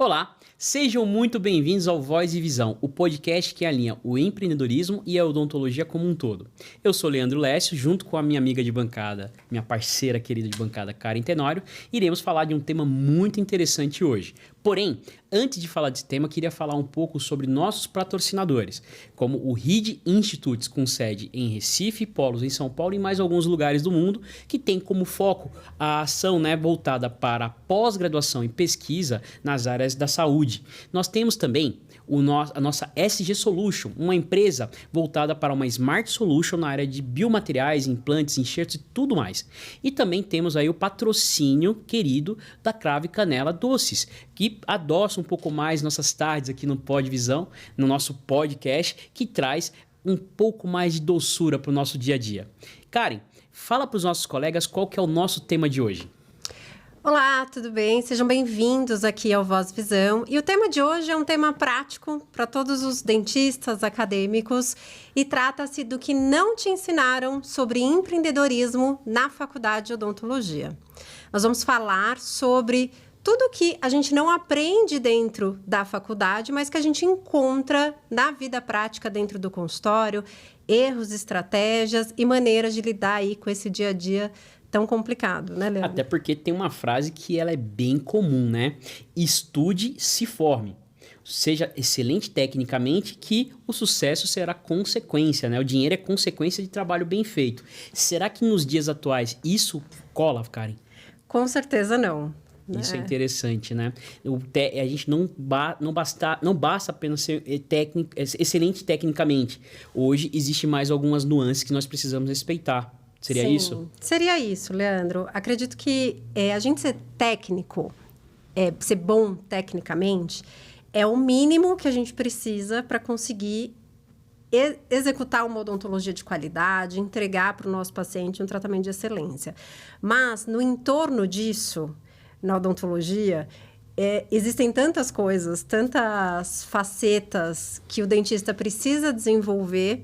Olá, sejam muito bem-vindos ao Voz e Visão, o podcast que alinha o empreendedorismo e a odontologia como um todo. Eu sou Leandro Lécio, junto com a minha amiga de bancada, minha parceira querida de bancada, Karen Tenório, iremos falar de um tema muito interessante hoje. Porém, antes de falar desse tema, queria falar um pouco sobre nossos patrocinadores, como o Reed Institutes, com sede em Recife, polos em São Paulo e mais alguns lugares do mundo, que tem como foco a ação voltada para a pós-graduação e pesquisa nas áreas da saúde. Nós temos também a nossa SG Solution, uma empresa voltada para uma Smart Solution na área de biomateriais, implantes, enxertos e tudo mais. E também temos aí o patrocínio querido da Cravo e Canela Doces, que adoça um pouco mais nossas tardes aqui no Podvisão, no nosso podcast, que traz um pouco mais de doçura para o nosso dia a dia. Karen, fala para os nossos colegas qual que é o nosso tema de hoje. Olá, tudo bem? Sejam bem-vindos aqui ao Voz Visão. E o tema de hoje é um tema prático para todos os dentistas, acadêmicos, e trata-se do que não te ensinaram sobre empreendedorismo na faculdade de odontologia. Nós vamos falar sobre tudo que a gente não aprende dentro da faculdade, mas que a gente encontra na vida prática dentro do consultório, erros, estratégias e maneiras de lidar aí com esse dia a dia tão complicado, né, Leandro? Até porque tem uma frase que ela é bem comum, né? Estude, se forme. Seja excelente tecnicamente, que o sucesso será consequência, né? O dinheiro é consequência de trabalho bem feito. Será que nos dias atuais isso cola, Karen? Com certeza não. Isso é interessante, né? A gente não basta apenas ser excelente tecnicamente. Hoje existe mais algumas nuances que nós precisamos respeitar. Seria Sim, isso? Seria isso, Leandro. Acredito que a gente ser técnico, ser bom tecnicamente, é o mínimo que a gente precisa para conseguir executar uma odontologia de qualidade, entregar para o nosso paciente um tratamento de excelência. Mas, no entorno disso, na odontologia, existem tantas coisas, tantas facetas que o dentista precisa desenvolver,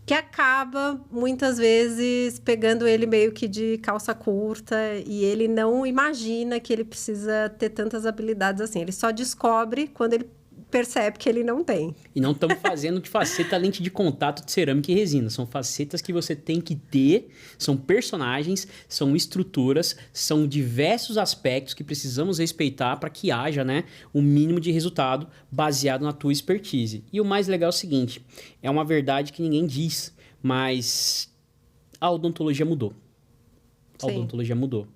que acaba, muitas vezes, pegando ele meio que de calça curta e ele não imagina que ele precisa ter tantas habilidades assim. Ele só descobre quando ele percebe que ele não tem. E não estamos fazendo de faceta lente de contato de cerâmica e resina. São facetas que você tem que ter, são personagens, são estruturas, são diversos aspectos que precisamos respeitar para que haja, um mínimo de resultado baseado na tua expertise. E o mais legal é o seguinte, é uma verdade que ninguém diz, mas a odontologia mudou. A odontologia mudou.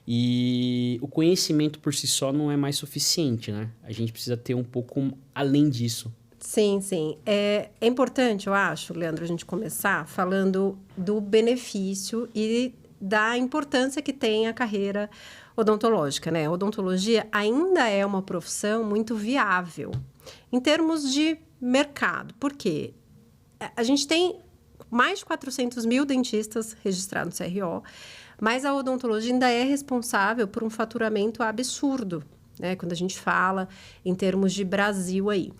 E o conhecimento por si só não é mais suficiente, né? A gente precisa ter um pouco além disso. Sim, sim. É importante, eu acho, Leandro, a gente começar falando do benefício e da importância que tem a carreira odontológica, né? A odontologia ainda é uma profissão muito viável em termos de mercado. Por quê? A gente tem mais de 400 mil dentistas registrados no CRO, mas a odontologia ainda é responsável por um faturamento absurdo, né? Quando a gente fala em termos de Brasil aí.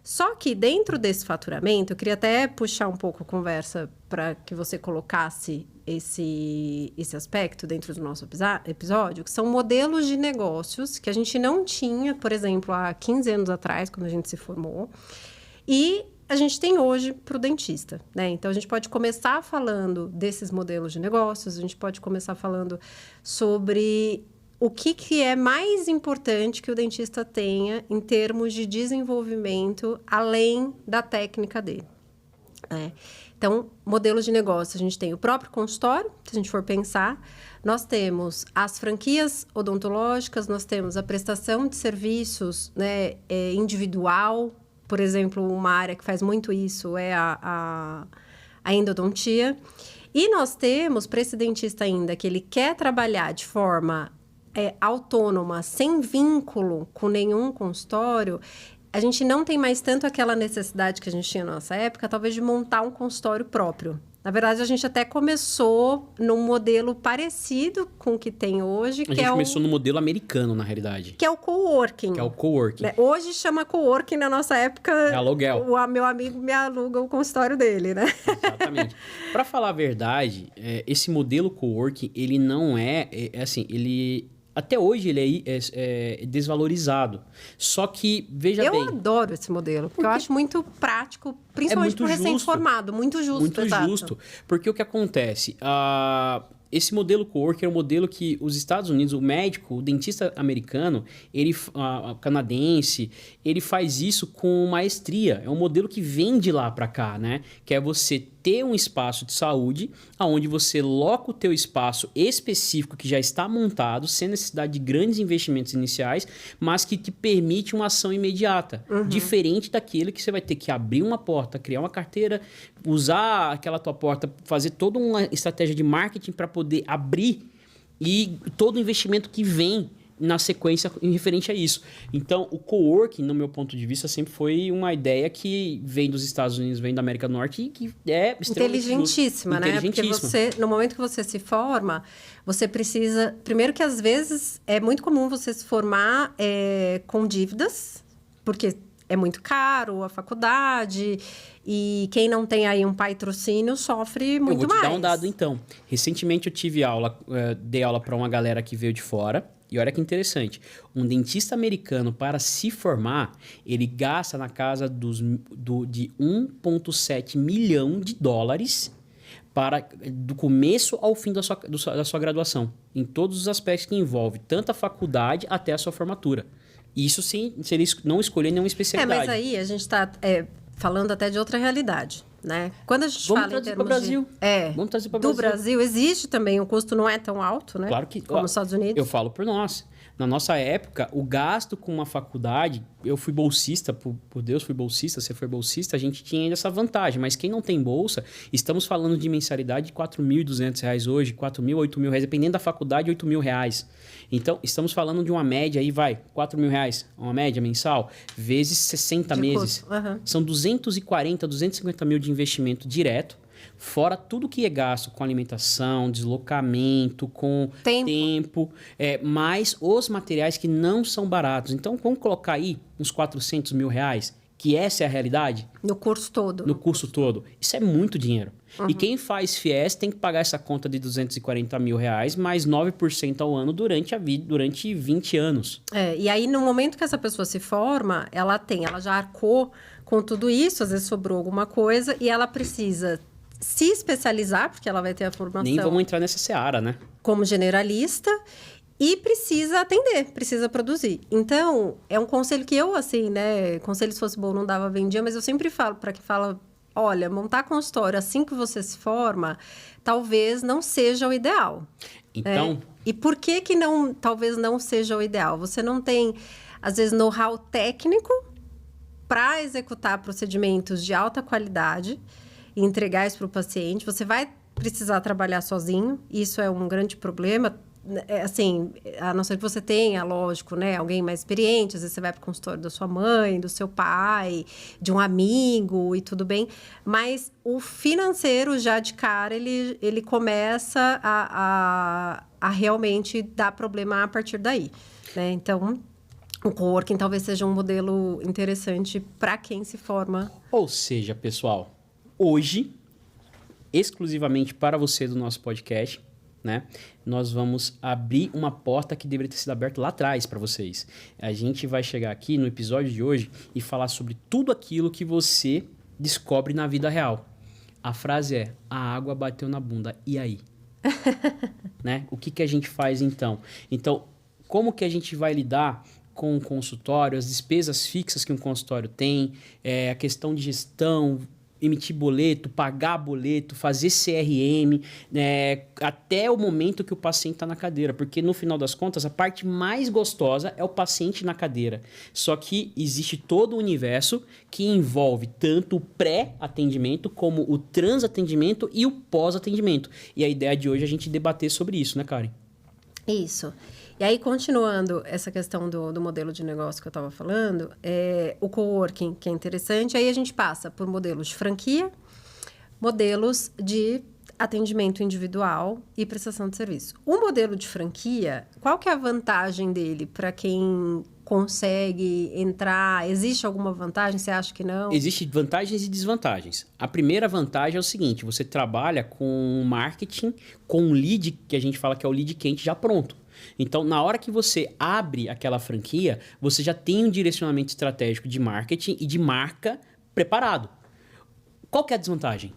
Só que dentro desse faturamento, eu queria até puxar um pouco a conversa para que você colocasse esse aspecto dentro do nosso episódio, que são modelos de negócios que a gente não tinha, por exemplo, há 15 anos atrás, quando a gente se formou, e a gente tem hoje para o dentista, né? Então, a gente pode começar falando desses modelos de negócios, a gente pode começar falando sobre o que é mais importante que o dentista tenha em termos de desenvolvimento além da técnica dele, né? Então, modelos de negócio, a gente tem o próprio consultório, se a gente for pensar, nós temos as franquias odontológicas, nós temos a prestação de serviços, né, individual. Por exemplo, uma área que faz muito isso é a endodontia. E nós temos, para esse dentista ainda, que ele quer trabalhar de forma autônoma, sem vínculo com nenhum consultório, a gente não tem mais tanto aquela necessidade que a gente tinha na nossa época, talvez de montar um consultório próprio. Na verdade, a gente até começou num modelo parecido com o que tem hoje. A gente começou no modelo americano, na realidade. Que é o coworking. Que é o coworking. Hoje chama coworking, na nossa época... É aluguel. Meu amigo me aluga o consultório dele, né? Exatamente. Para falar a verdade, esse modelo coworking, ele não assim, ele... Até hoje ele é desvalorizado. Só que, veja bem... Eu adoro esse modelo, porque eu acho muito prático, principalmente para o recém-formado. Muito justo, muito exato. justo. Porque o que acontece? Esse modelo coworking é um modelo que os Estados Unidos, o médico, o dentista americano, canadense, ele faz isso com maestria. É um modelo que vem de lá para cá, né? Que é você ter um espaço de saúde, onde você loca o teu espaço específico que já está montado, sem necessidade de grandes investimentos iniciais, mas que te permite uma ação imediata. Diferente daquele que você vai ter que abrir uma porta, criar uma carteira, usar aquela tua porta, fazer toda uma estratégia de marketing para poder abrir e todo o investimento que vem na sequência em referente a isso. Então, o coworking, no meu ponto de vista, sempre foi uma ideia que vem dos Estados Unidos, vem da América do Norte e que é extremamente inteligentíssima, né? Porque você, no momento que você se forma, você precisa... Primeiro que, às vezes, é muito comum você se formar com dívidas, porque é muito caro a faculdade, e quem não tem aí um patrocínio sofre muito mais. Eu vou te dar um dado, então. Recentemente eu tive aula, dei aula para uma galera que veio de fora. E olha que interessante, um dentista americano, para se formar, ele gasta na casa de 1,7 milhão de dólares do começo ao fim da sua graduação, em todos os aspectos que envolve, tanto a faculdade até a sua formatura. Isso se ele não escolher nenhuma especialidade. Mas aí a gente está falando até de outra realidade, né? Quando a gente Vamos fala trazer para o Brasil. Vamos trazer para o Brasil. Existe também, o custo não é tão alto, né? Claro que... Como nos Estados Unidos. Eu falo por nós. Na nossa época, o gasto com uma faculdade... Eu fui bolsista, por Deus, fui bolsista, você foi bolsista, a gente tinha ainda essa vantagem. Mas quem não tem bolsa, estamos falando de mensalidade de R$4.200 hoje, R$4.000, R$8.000, dependendo da faculdade, R$8.000. Então, estamos falando de uma média aí, R$4.000, uma média mensal, vezes 60 meses. São 240, 250 mil de investimento direto, fora tudo que é gasto com alimentação, deslocamento, com tempo, mais os materiais que não são baratos. Então, vamos colocar aí uns R$400 mil, que essa é a realidade? No curso todo. No curso todo. Isso é muito dinheiro. E quem faz FIES tem que pagar essa conta de R$240 mil, mais 9% ao ano durante 20 anos. E aí, no momento que essa pessoa se forma, ela já arcou com tudo isso, às vezes sobrou alguma coisa, e ela precisa se especializar, porque ela vai ter a formação... Nem vamos entrar nessa seara, né? Como generalista, e precisa atender, precisa produzir. Então, é um conselho que eu, assim, né? Conselho, se fosse bom, não dava, vendia, mas eu sempre falo para quem fala, olha, montar consultório assim que você se forma, talvez não seja o ideal. Então... E por que talvez não seja o ideal? Você não tem, às vezes, know-how técnico para executar procedimentos de alta qualidade e entregar isso para o paciente. Você vai precisar trabalhar sozinho, isso é um grande problema. Assim, a não ser que você tenha, lógico, né, alguém mais experiente, às vezes você vai para o consultório da sua mãe, do seu pai, de um amigo e tudo bem, mas o financeiro já de cara, ele começa a realmente dar problema a partir daí, né? Então, o coworking talvez seja um modelo interessante para quem se forma. Ou seja, pessoal, hoje, exclusivamente para você do nosso podcast, né? Nós vamos abrir uma porta que deveria ter sido aberta lá atrás para vocês. A gente vai chegar aqui no episódio de hoje e falar sobre tudo aquilo que você descobre na vida real. A frase é, a água bateu na bunda, e aí? Né? O que a gente faz então? Então, como que a gente vai lidar com o consultório, as despesas fixas que um consultório tem, a questão de gestão, emitir boleto, pagar boleto, fazer CRM, até o momento que o paciente está na cadeira. Porque, no final das contas, a parte mais gostosa é o paciente na cadeira. Só que existe todo o universo que envolve tanto o pré-atendimento como o transatendimento e o pós-atendimento. E a ideia de hoje é a gente debater sobre isso, né, Karen? Isso. E aí, continuando essa questão do modelo de negócio que eu estava falando, o coworking, que é interessante, aí a gente passa por modelos de franquia, modelos de atendimento individual e prestação de serviço. O modelo de franquia, qual que é a vantagem dele para quem consegue entrar? Existe alguma vantagem? Você acha que não? Existem vantagens e desvantagens. A primeira vantagem é o seguinte, você trabalha com marketing, com um lead, que a gente fala que é o lead quente já pronto. Então, na hora que você abre aquela franquia, você já tem um direcionamento estratégico de marketing e de marca preparado. Qual que é a desvantagem?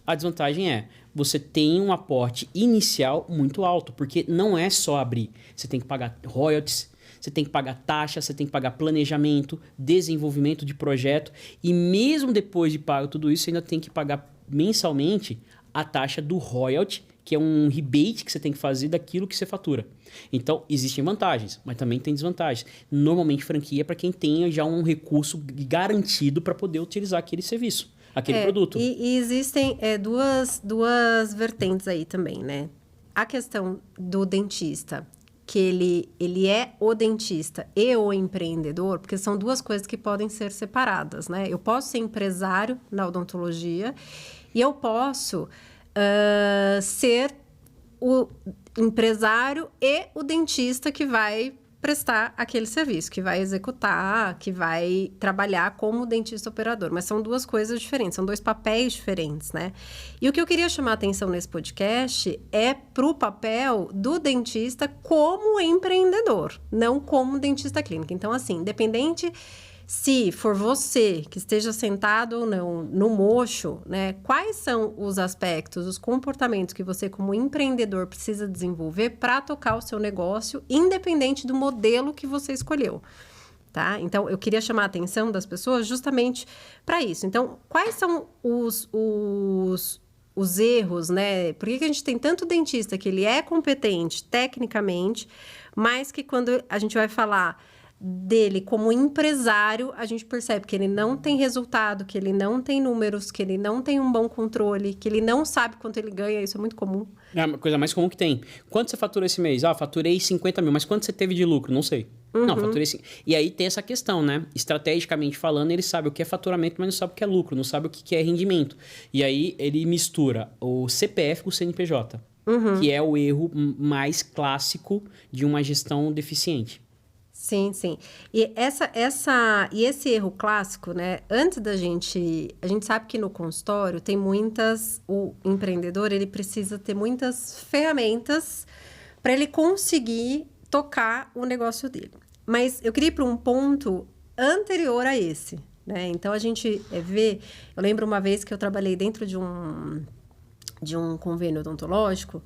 A desvantagem é, você tem um aporte inicial muito alto, porque não é só abrir. Você tem que pagar royalties, você tem que pagar taxa, você tem que pagar planejamento, desenvolvimento de projeto, e mesmo depois de pago tudo isso, você ainda tem que pagar mensalmente a taxa do royalty, que é um rebate que você tem que fazer daquilo que você fatura. Então, existem vantagens, mas também tem desvantagens. Normalmente, franquia é para quem tenha já um recurso garantido para poder utilizar aquele serviço, aquele produto. E existem duas vertentes aí também, né? A questão do dentista, que ele é o dentista e o empreendedor, porque são duas coisas que podem ser separadas, né? Eu posso ser empresário na odontologia e eu posso ser o empresário e o dentista que vai prestar aquele serviço, que vai executar, que vai trabalhar como dentista operador. Mas são duas coisas diferentes, são dois papéis diferentes, né? E o que eu queria chamar a atenção nesse podcast é para o papel do dentista como empreendedor, não como dentista clínico. Então, assim, independente se for você que esteja sentado ou não no mocho, né? Quais são os aspectos, os comportamentos que você, como empreendedor, precisa desenvolver para tocar o seu negócio, independente do modelo que você escolheu, tá? Então, eu queria chamar a atenção das pessoas justamente para isso. Então, quais são os erros, né? Por que a gente tem tanto dentista que ele é competente tecnicamente, mas que quando a gente vai falar dele como empresário, a gente percebe que ele não tem resultado, que ele não tem números, que ele não tem um bom controle, que ele não sabe quanto ele ganha, isso é muito comum. É a coisa mais comum que tem. Quanto você faturou esse mês? Faturei 50 mil, mas quanto você teve de lucro? Não sei. Não, faturei... E aí tem essa questão, né? Estrategicamente falando, ele sabe o que é faturamento, mas não sabe o que é lucro, não sabe o que é rendimento. E aí ele mistura o CPF com o CNPJ, que é o erro mais clássico de uma gestão deficiente. Sim, sim. E esse erro clássico, né? Antes da gente... A gente sabe que no consultório tem muitas... O empreendedor, ele precisa ter muitas ferramentas para ele conseguir tocar o negócio dele. Mas eu queria ir para um ponto anterior a esse, né? Então, a gente vê... Eu lembro uma vez que eu trabalhei dentro de um convênio odontológico.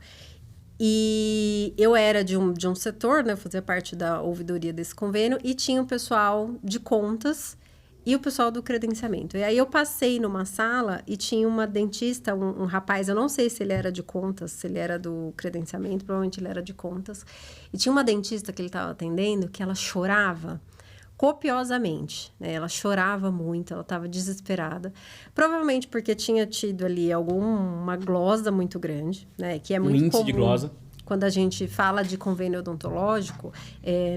E eu era de um setor, né? Eu fazia parte da ouvidoria desse convênio e tinha o pessoal de contas e o pessoal do credenciamento. E aí eu passei numa sala e tinha uma dentista, um rapaz, eu não sei se ele era de contas, se ele era do credenciamento, provavelmente ele era de contas. E tinha uma dentista que ele estava atendendo que ela chorava copiosamente, né? Ela chorava muito, ela estava desesperada. Provavelmente porque tinha tido ali uma glosa muito grande, né? Que é muito índice comum. De glosa. Quando a gente fala de convênio odontológico,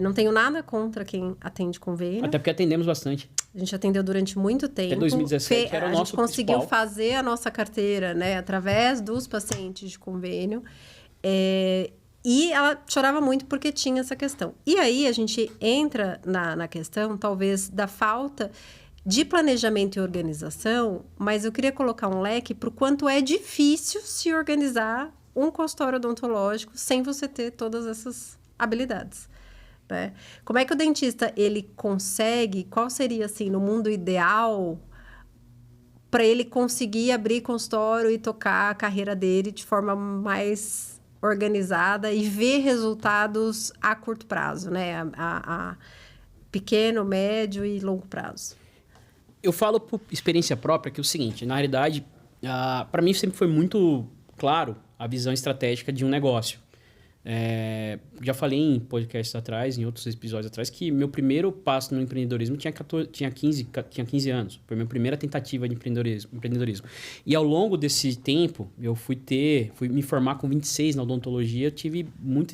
não tenho nada contra quem atende convênio. Até porque atendemos bastante. A gente atendeu durante muito tempo. Até 2017 era o nosso principal. A gente conseguiu fazer a nossa carteira, né? Através dos pacientes de convênio. E ela chorava muito porque tinha essa questão. E aí, a gente entra na questão, talvez, da falta de planejamento e organização, mas eu queria colocar um leque para o quanto é difícil se organizar um consultório odontológico sem você ter todas essas habilidades, né? Como é que o dentista, ele consegue, qual seria, assim, no mundo ideal, para ele conseguir abrir consultório e tocar a carreira dele de forma mais organizada e ver resultados a curto prazo, né? A pequeno, médio e longo prazo. Eu falo por experiência própria que é o seguinte, na realidade, para mim sempre foi muito claro a visão estratégica de um negócio. Já falei em podcasts atrás, em outros episódios atrás, que meu primeiro passo no empreendedorismo tinha 15 anos. Foi a minha primeira tentativa de empreendedorismo. E ao longo desse tempo, eu fui me formar com 26 na odontologia.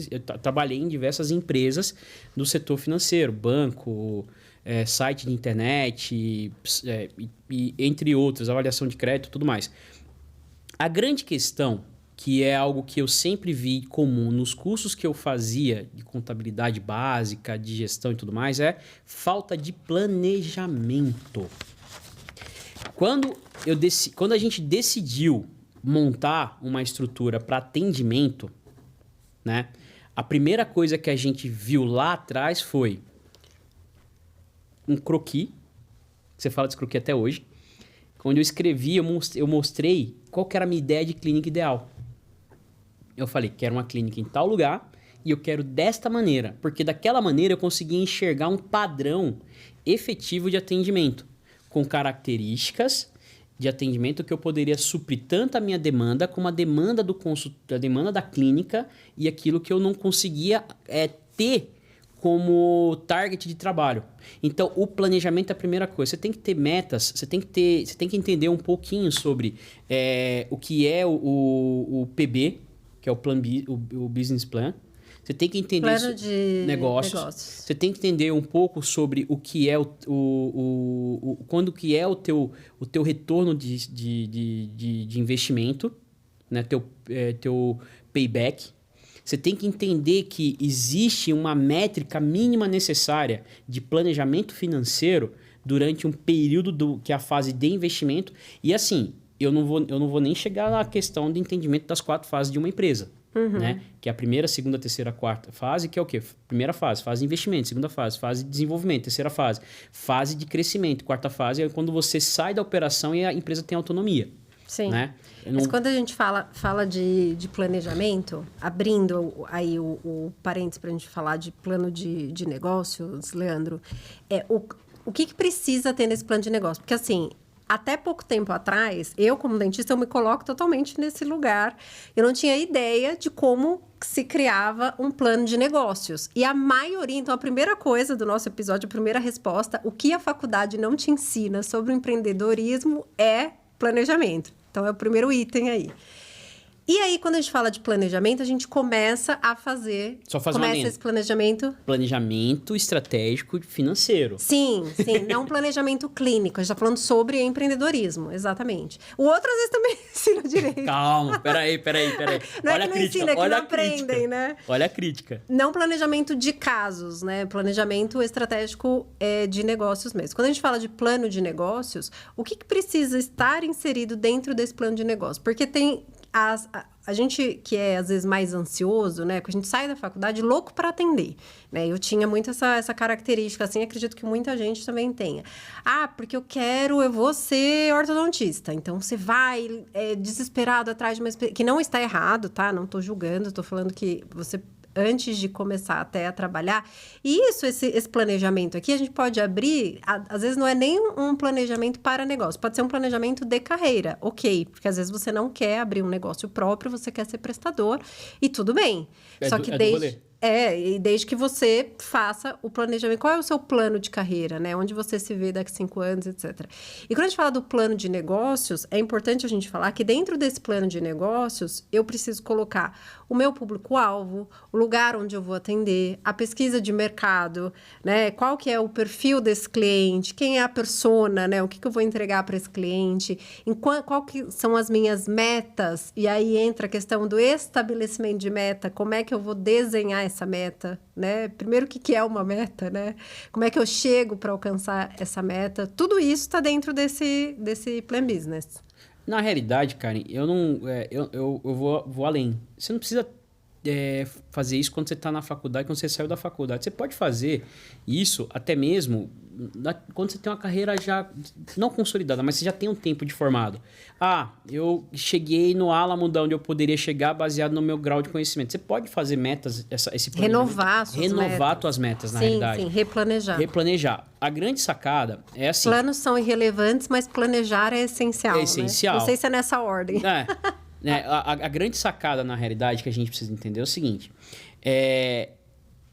Eu trabalhei em diversas empresas do setor financeiro, banco, site de internet, e entre outros, avaliação de crédito e tudo mais. A grande questão que é algo que eu sempre vi comum nos cursos que eu fazia de contabilidade básica, de gestão e tudo mais, é falta de planejamento. Quando a gente decidiu montar uma estrutura para atendimento, né, a primeira coisa que a gente viu lá atrás foi um croquis, você fala desse croquis até hoje, onde eu escrevi, eu mostrei qual que era a minha ideia de clínica ideal. Eu falei, quero uma clínica em tal lugar e eu quero desta maneira, porque daquela maneira eu conseguia enxergar um padrão efetivo de atendimento, com características de atendimento que eu poderia suprir tanto a minha demanda como a demanda a demanda da clínica e aquilo que eu não conseguia ter como target de trabalho. Então, o planejamento é a primeira coisa. Você tem que ter metas, você tem que entender um pouquinho sobre o que é o PB, que é o Business Plan. Você tem que entender plano de negócios. Você tem que entender um pouco sobre o que é quando que é o teu retorno de investimento, né? Teu payback. Você tem que entender que existe uma métrica mínima necessária de planejamento financeiro durante um período que é a fase de investimento. E assim, eu não vou nem chegar na questão de entendimento das 4 fases de uma empresa. Né? Que é a primeira, segunda, terceira, quarta fase, que é o quê? Primeira fase de investimento. Segunda fase de desenvolvimento. Terceira fase de crescimento. Quarta fase é quando você sai da operação e a empresa tem autonomia. Sim. Né? Mas quando a gente fala de planejamento, abrindo aí o parênteses para a gente falar de plano de negócios, Leandro, o que precisa ter nesse plano de negócio? Porque, assim, até pouco tempo atrás, eu, como dentista, eu me coloco totalmente nesse lugar. Eu não tinha ideia de como se criava um plano de negócios. E a maioria, então, a primeira coisa do nosso episódio, a primeira resposta, o que a faculdade não te ensina sobre o empreendedorismo é planejamento. Então, é o primeiro item aí. E aí, quando a gente fala de planejamento, a gente começa a fazer... Começa esse planejamento... Planejamento estratégico financeiro. Sim. Não planejamento clínico. A gente está falando sobre empreendedorismo, exatamente. O outro, às vezes, também ensina direito. Calma, peraí. Não olha é que não ensina, é que não aprendem, né? Olha a crítica. Não planejamento de casos, né? Planejamento estratégico de negócios mesmo. Quando a gente fala de plano de negócios, o que precisa estar inserido dentro desse plano de negócio? Porque tem... A gente que é, às vezes, mais ansioso, né? Porque a gente sai da faculdade louco para atender, né? Eu tinha muito essa característica, assim, acredito que muita gente também tenha. Porque eu vou ser ortodontista. Então, você vai desesperado atrás de uma... Que não está errado, tá? Não tô julgando, tô falando que você... antes de começar até a trabalhar. E esse planejamento aqui, a gente pode abrir... Às vezes, não é nem um planejamento para negócio. Pode ser um planejamento de carreira. Ok, porque às vezes você não quer abrir um negócio próprio, você quer ser prestador. E tudo bem. Só que desde que você faça o planejamento. Qual é o seu plano de carreira, né? Onde você se vê daqui a 5 anos, etc. E quando a gente fala do plano de negócios, é importante a gente falar que dentro desse plano de negócios, eu preciso colocar o meu público-alvo, o lugar onde eu vou atender, a pesquisa de mercado, né? Qual que é o perfil desse cliente, quem é a persona, né? O que eu vou entregar para esse cliente, qual que são as minhas metas, e aí entra a questão do estabelecimento de meta, como é que eu vou desenhar essa meta, né? Primeiro, o que é uma meta, né? Como é que eu chego para alcançar essa meta? Tudo isso está dentro desse plan business. Na realidade, Karen, eu vou além. Você não precisa fazer isso quando você está na faculdade, quando você saiu da faculdade. Você pode fazer isso até mesmo quando você tem uma carreira já não consolidada, mas você já tem um tempo de formado. Eu cheguei no Alamo, onde eu poderia chegar baseado no meu grau de conhecimento. Você pode fazer metas, esse renovar suas metas, na realidade. Sim, replanejar. A grande sacada é assim... Planos são irrelevantes, mas planejar é essencial. É essencial. Né? Não sei se é nessa ordem. A grande sacada, na realidade, que a gente precisa entender é o seguinte.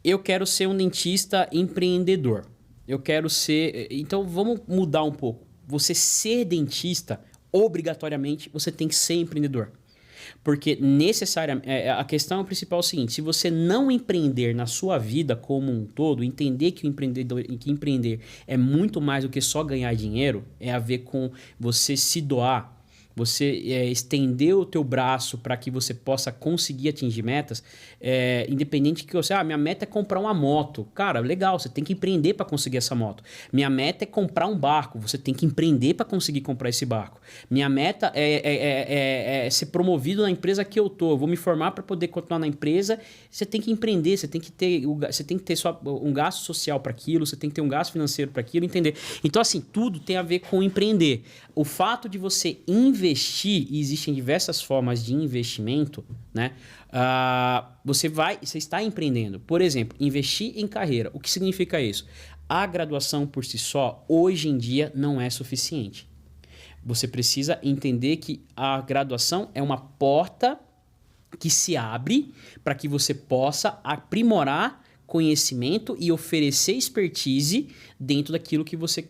Eu quero ser um dentista empreendedor. Eu quero ser... Então, vamos mudar um pouco. Você ser dentista, obrigatoriamente, você tem que ser empreendedor. Porque necessariamente... a questão principal é o seguinte. Se você não empreender na sua vida como um todo, entender que empreender é muito mais do que só ganhar dinheiro, é a ver com você se doar, você estender o teu braço para que você possa conseguir atingir metas, independente que você... minha meta é comprar uma moto. Cara, legal, você tem que empreender para conseguir essa moto. Minha meta é comprar um barco. Você tem que empreender para conseguir comprar esse barco. Minha meta é ser promovido na empresa que eu tô. Eu vou me formar para poder continuar na empresa. Você tem que empreender, você tem que ter um gasto social para aquilo, você tem que ter um gasto financeiro para aquilo, entender? Então, assim, tudo tem a ver com empreender. O fato de você investir, e existem diversas formas de investimento, né? Você está empreendendo. Por exemplo, investir em carreira. O que significa isso? A graduação por si só, hoje em dia, não é suficiente. Você precisa entender que a graduação é uma porta que se abre para que você possa aprimorar conhecimento e oferecer expertise dentro daquilo que você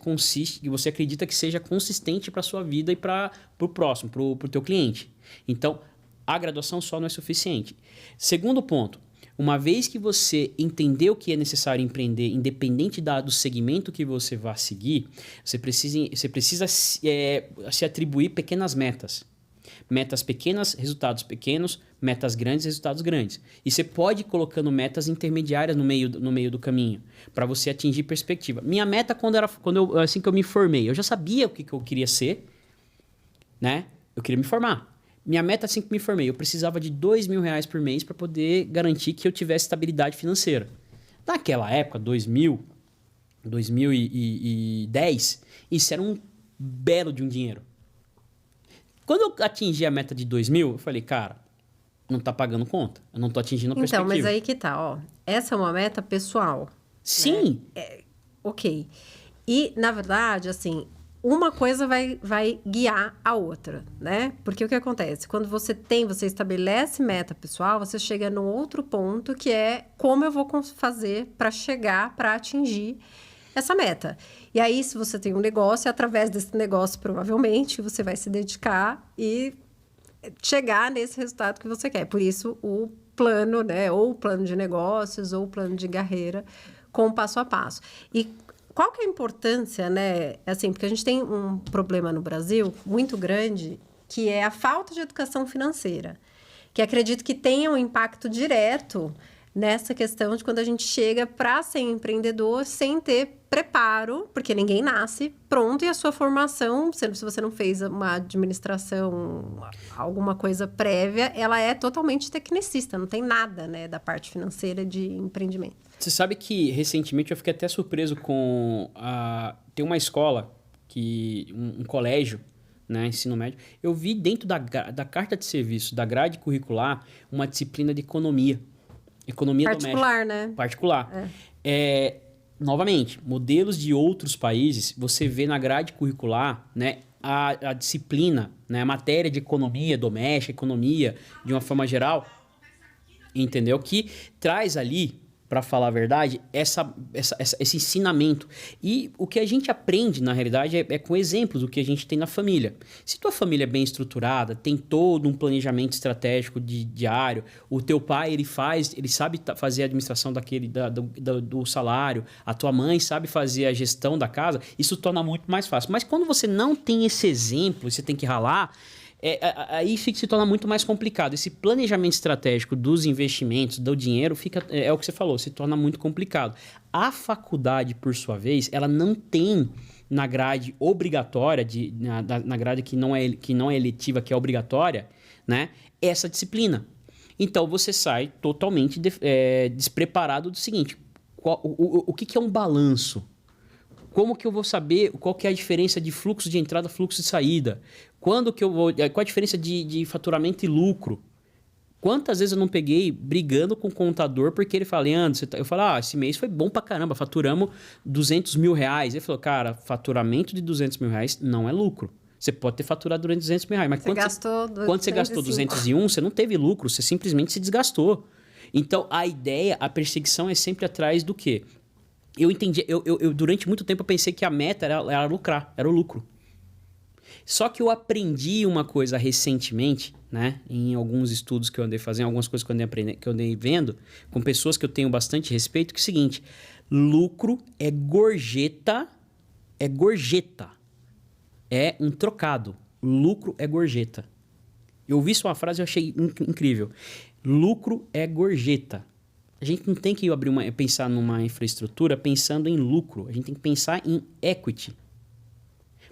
acredita que seja consistente para a sua vida e para o próximo, para o teu cliente. Então, a graduação só não é suficiente. Segundo ponto, uma vez que você entendeu que é necessário empreender, independente do segmento que você vai seguir, você precisa se atribuir pequenas metas. Metas pequenas, resultados pequenos, metas grandes, resultados grandes. E você pode ir colocando metas intermediárias no meio do caminho, para você atingir perspectiva. Minha meta, assim que eu me formei, eu já sabia o que eu queria ser, né? Eu queria me formar. Minha meta, assim que me formei, eu precisava de R$2.000 por mês para poder garantir que eu tivesse estabilidade financeira. Naquela época, 2010, isso era um belo de um dinheiro. Quando eu atingi a meta de 2.000, eu falei, cara, não tá pagando conta. Eu não tô atingindo a perspectiva. Então, mas aí que tá, ó. Essa é uma meta pessoal. Sim. Né? Ok. E, na verdade, assim, uma coisa vai guiar a outra, né? Porque o que acontece? Quando você estabelece meta pessoal, você chega num outro ponto que é como eu vou fazer para atingir essa meta. E aí, se você tem um negócio, através desse negócio, provavelmente, você vai se dedicar e chegar nesse resultado que você quer. Por isso, o plano, né? Ou o plano de negócios, ou o plano de carreira, com passo a passo. E qual que é a importância, né? Assim, porque a gente tem um problema no Brasil muito grande, que é a falta de educação financeira, que acredito que tenha um impacto direto nessa questão de quando a gente chega para ser empreendedor sem ter preparo, porque ninguém nasce pronto e a sua formação, se você não fez uma administração, alguma coisa prévia, ela é totalmente tecnicista, não tem nada, né, da parte financeira de empreendimento. Você sabe que recentemente eu fiquei até surpreso com tem uma escola, um colégio, né, ensino médio, eu vi dentro da carta de serviço, da grade curricular, uma disciplina de economia. Economia particular, doméstica. Né? Particular. Novamente, modelos de outros países, você vê na grade curricular, né, a disciplina, né, a matéria de economia doméstica, economia de uma forma geral, entendeu? Que traz ali, para falar a verdade, esse ensinamento. E o que a gente aprende, na realidade, é com exemplos do que a gente tem na família. Se tua família é bem estruturada, tem todo um planejamento estratégico diário, o teu pai, ele sabe fazer a administração do salário, a tua mãe sabe fazer a gestão da casa, isso torna muito mais fácil. Mas quando você não tem esse exemplo, você tem que ralar, aí se torna muito mais complicado. Esse planejamento estratégico dos investimentos, do dinheiro, é o que você falou, se torna muito complicado. A faculdade, por sua vez, ela não tem na grade obrigatória, na grade que não é eletiva, que é obrigatória, né, essa disciplina. Então, você sai totalmente despreparado do seguinte, o que é um balanço? Como que eu vou saber qual que é a diferença de fluxo de entrada e fluxo de saída? Qual a diferença de faturamento e lucro? Quantas vezes eu não peguei brigando com o contador porque ele fala, Leandro, eu falo, esse mês foi bom pra caramba, faturamos R$200.000. Ele falou, cara, faturamento de R$200.000 não é lucro. Você pode ter faturado durante R$200.000, mas quando você gastou 201, você não teve lucro, você simplesmente se desgastou. Então, a perseguição é sempre atrás do quê? Eu entendi, eu durante muito tempo eu pensei que a meta era lucrar, era o lucro. Só que eu aprendi uma coisa recentemente, né, em alguns estudos que eu andei fazendo, algumas coisas que eu andei vendo, com pessoas que eu tenho bastante respeito, que é o seguinte, lucro é gorjeta, é um trocado. lucro é gorjeta. Eu ouvi sua frase e achei incrível. Lucro é gorjeta. A gente não tem que pensar numa infraestrutura pensando em lucro. A gente tem que pensar em equity.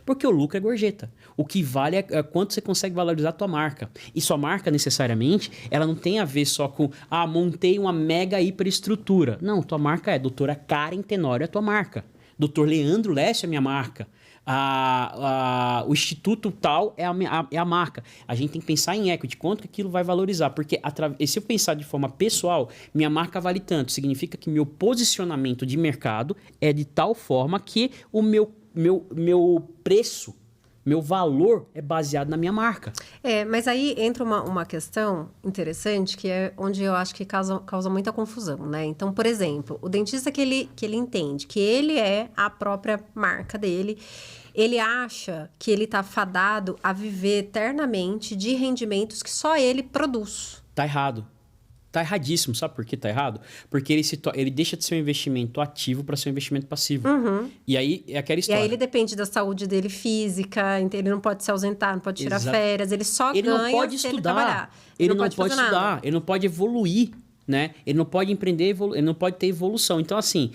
Porque o lucro é gorjeta. O que vale é quanto você consegue valorizar a tua marca. E sua marca, necessariamente, ela não tem a ver só com montei uma mega hiperestrutura. Não, tua marca é Doutora Karen Tenório é tua marca. Doutor Leandro Lécio é minha marca. O Instituto tal é a marca. A gente tem que pensar em equity, quanto que aquilo vai valorizar. Porque se eu pensar de forma pessoal, minha marca vale tanto. Significa que meu posicionamento de mercado é de tal forma que o meu preço, meu valor é baseado na minha marca. Mas aí entra uma questão interessante, que é onde eu acho que causa muita confusão, né? Então, por exemplo, o dentista que ele entende que ele é a própria marca dele, ele acha que ele está fadado a viver eternamente de rendimentos que só ele produz. Tá errado. Tá erradíssimo. Sabe por que tá errado? Porque ele deixa de ser um investimento ativo para ser um investimento passivo. E aí é aquela história. E aí ele depende da saúde dele física, ele não pode se ausentar, não pode tirar férias, ele só ganha não pode se estudar. ele trabalhar. Ele não pode estudar, ele não pode evoluir, né? Ele não pode empreender, ele não pode ter evolução. Então, assim,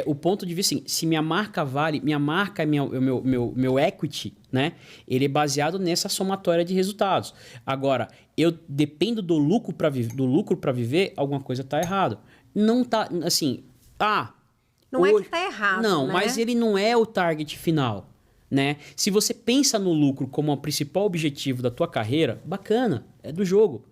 o ponto de vista, assim, se minha marca vale, minha marca é meu equity, né? Ele é baseado nessa somatória de resultados. Agora, eu dependo do lucro para viver, alguma coisa tá errado. Não tá, assim, não é que tá errado, não, né? mas ele não é o target final, né? Se você pensa no lucro como o principal objetivo da tua carreira, bacana, é do jogo.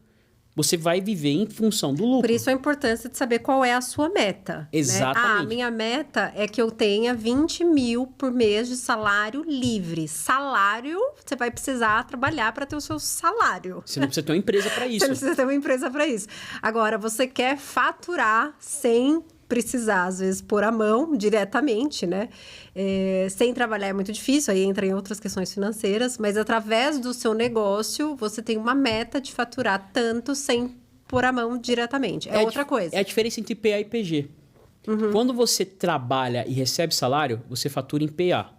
Você vai viver em função do lucro. Por isso a importância de saber qual é a sua meta. Exatamente. Né? A minha meta é que eu tenha 20 mil por mês de salário livre. Salário, você vai precisar trabalhar para ter o seu salário. Você não precisa ter uma empresa para isso. Você não precisa ter uma empresa para isso. Agora, você quer faturar sem precisar, às vezes, pôr a mão diretamente, né? Sem trabalhar é muito difícil, aí entra em outras questões financeiras, mas através do seu negócio, você tem uma meta de faturar tanto sem pôr a mão diretamente. É outra coisa. É a diferença entre PA e PG. Quando você trabalha e recebe salário, você fatura em PA,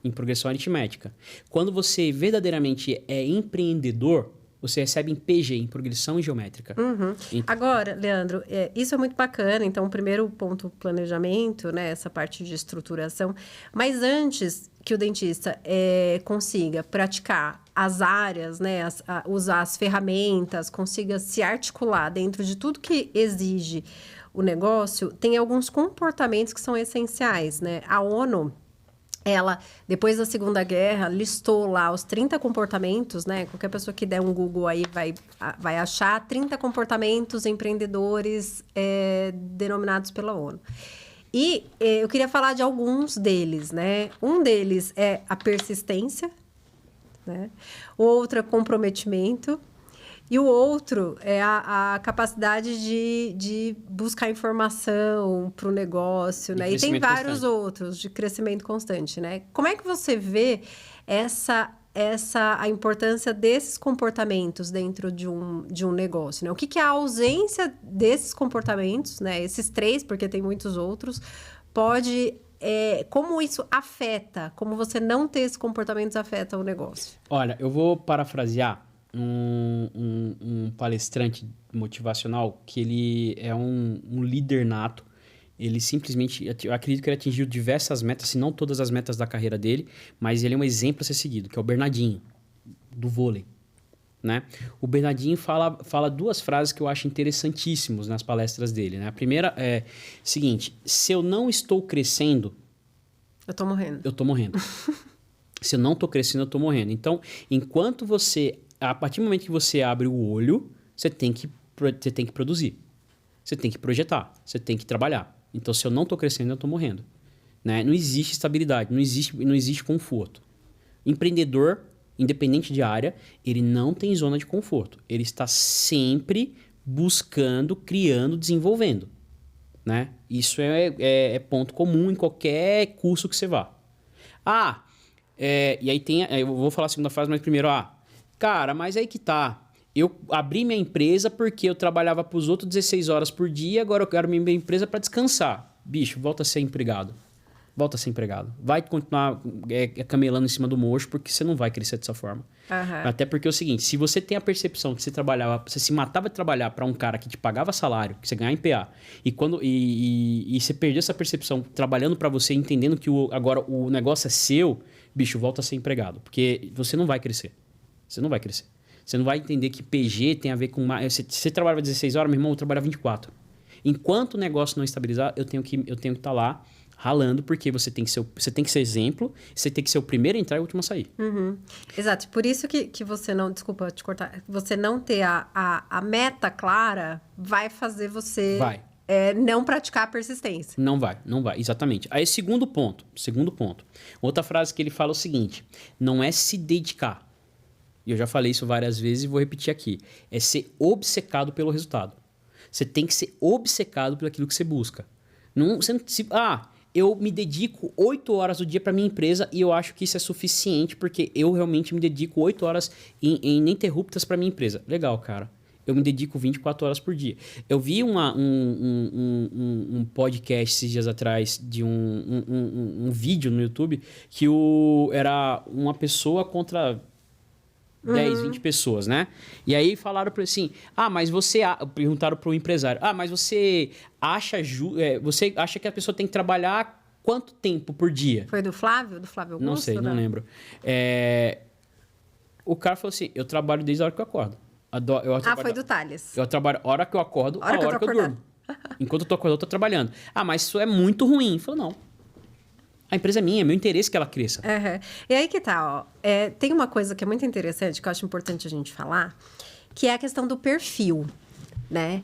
em progressão aritmética. Quando você verdadeiramente é empreendedor, você recebe em PG, em progressão geométrica. Agora, Leandro, isso é muito bacana. Então, o primeiro ponto, planejamento, né? Essa parte de estruturação. Mas antes que o dentista consiga praticar as áreas, né? Usar as ferramentas, consiga se articular dentro de tudo que exige o negócio, tem alguns comportamentos que são essenciais, né? A ONU, ela, depois da Segunda Guerra, listou lá os 30 comportamentos, né? Qualquer pessoa que der um Google aí vai achar 30 comportamentos empreendedores denominados pela ONU. E eu queria falar de alguns deles, né? Um deles é a persistência, né? O outro é comprometimento. E o outro é a capacidade de buscar informação para o negócio, né? E tem vários outros de crescimento constante, né? Como é que você vê a importância desses comportamentos dentro de um negócio, né? O que a ausência desses comportamentos, né? Esses 3, porque tem muitos outros, pode... como isso afeta, como você não ter esses comportamentos afeta o negócio? Olha, eu vou parafrasear um palestrante motivacional que ele é um líder nato. Ele simplesmente, eu acredito que ele atingiu diversas metas, se não todas as metas da carreira dele, mas ele é um exemplo a ser seguido, que é o Bernardinho, do vôlei, né? O Bernardinho fala 2 frases que eu acho interessantíssimos nas palestras dele, né? A primeira é o seguinte: se eu não estou crescendo... Eu tô morrendo. Eu tô morrendo. Se eu não tô crescendo, eu tô morrendo. Então, enquanto você... A partir do momento que você abre o olho, você tem que produzir. Você tem que projetar. Você tem que trabalhar. Então, se eu não estou crescendo, eu estou morrendo. Né? Não existe estabilidade, não existe conforto. Empreendedor, independente de área, ele não tem zona de conforto. Ele está sempre buscando, criando, desenvolvendo. Né? Isso é ponto comum em qualquer curso que você vá. E aí eu vou falar a segunda frase, mas primeiro, cara, mas aí que tá. Eu abri minha empresa porque eu trabalhava para os outros 16 horas por dia, agora eu quero minha empresa para descansar. Bicho, volta a ser empregado. volta a ser empregado. Vai continuar camelando em cima do mocho, porque você não vai crescer dessa forma. Uhum. Até porque é o seguinte, se você tem a percepção que você se matava de trabalhar para um cara que te pagava salário, que você ganhava em PA, e você perdeu essa percepção trabalhando para você, entendendo que agora o negócio é seu, bicho, volta a ser empregado. Porque você não vai crescer. Você não vai crescer. Você não vai entender que PG tem a ver com... Você trabalhava 16 horas, meu irmão, eu trabalhava 24. Enquanto o negócio não estabilizar, eu tenho que estar lá ralando, porque você tem que ser exemplo, você tem que ser o primeiro a entrar e o último a sair. Uhum. Exato. Por isso que você não... Desculpa te cortar. Você não ter a meta clara vai fazer você... não praticar a persistência. Não vai. Exatamente. Aí, segundo ponto. Outra frase que ele fala é o seguinte, não é se dedicar. E eu já falei isso várias vezes e vou repetir aqui. É ser obcecado pelo resultado. Você tem que ser obcecado pelo aquilo que você busca. Eu me dedico 8 horas do dia para minha empresa e eu acho que isso é suficiente porque eu realmente me dedico 8 horas ininterruptas para minha empresa. Legal, cara. Eu me dedico 24 horas por dia. Eu vi um podcast esses dias atrás de um vídeo no YouTube que era uma pessoa contra 10, 20 pessoas, né? E aí falaram para ele assim, mas você... Perguntaram para o empresário, mas você acha que a pessoa tem que trabalhar quanto tempo por dia? Foi do Flávio? Do Flávio Augusto? Não sei, não lembro. O cara falou assim, eu trabalho desde a hora que eu acordo. Foi do Thales. Eu trabalho a hora que eu acordo, a hora que eu durmo. Enquanto eu tô acordado, eu tô trabalhando. Mas isso é muito ruim. Ele falou, não. A empresa é minha, é meu interesse que ela cresça. Uhum. E aí que tá, tem uma coisa que é muito interessante, que eu acho importante a gente falar, que é a questão do perfil, né?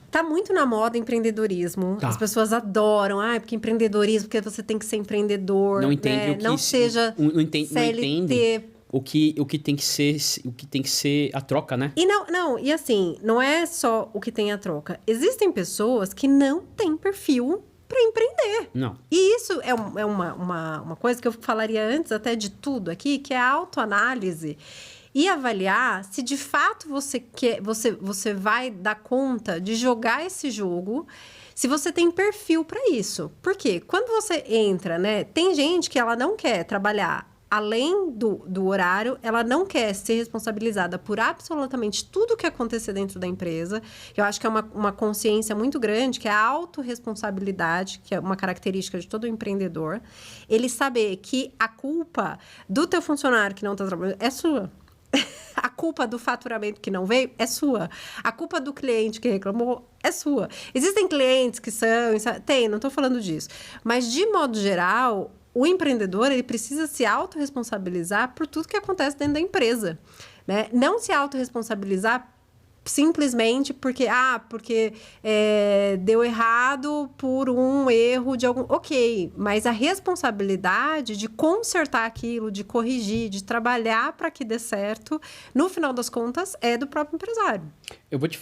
Tá muito na moda empreendedorismo. Tá. As pessoas adoram, porque empreendedorismo, porque você tem que ser empreendedor. Não entende o que... Não seja não entende CLT... O que tem que ser a troca, né? E assim, não é só o que tem a troca. Existem pessoas que não têm perfil para empreender. Não. E isso é uma coisa que eu falaria antes até de tudo aqui, que é a autoanálise e avaliar se de fato você vai dar conta de jogar esse jogo, se você tem perfil para isso. Por quê? Quando você entra, né? Tem gente que ela não quer trabalhar além do horário, ela não quer ser responsabilizada por absolutamente tudo que acontecer dentro da empresa. Eu acho que é uma consciência muito grande, que é a autorresponsabilidade, que é uma característica de todo empreendedor. Ele saber que a culpa do teu funcionário que não está trabalhando é sua. A culpa do faturamento que não veio é sua. A culpa do cliente que reclamou é sua. Existem clientes que não estou falando disso. Mas, de modo geral... O empreendedor, ele precisa se autorresponsabilizar por tudo que acontece dentro da empresa, né? Não se autorresponsabilizar simplesmente porque deu errado por um erro de algum... Ok, mas a responsabilidade de consertar aquilo, de corrigir, de trabalhar para que dê certo, no final das contas, é do próprio empresário. Eu vou te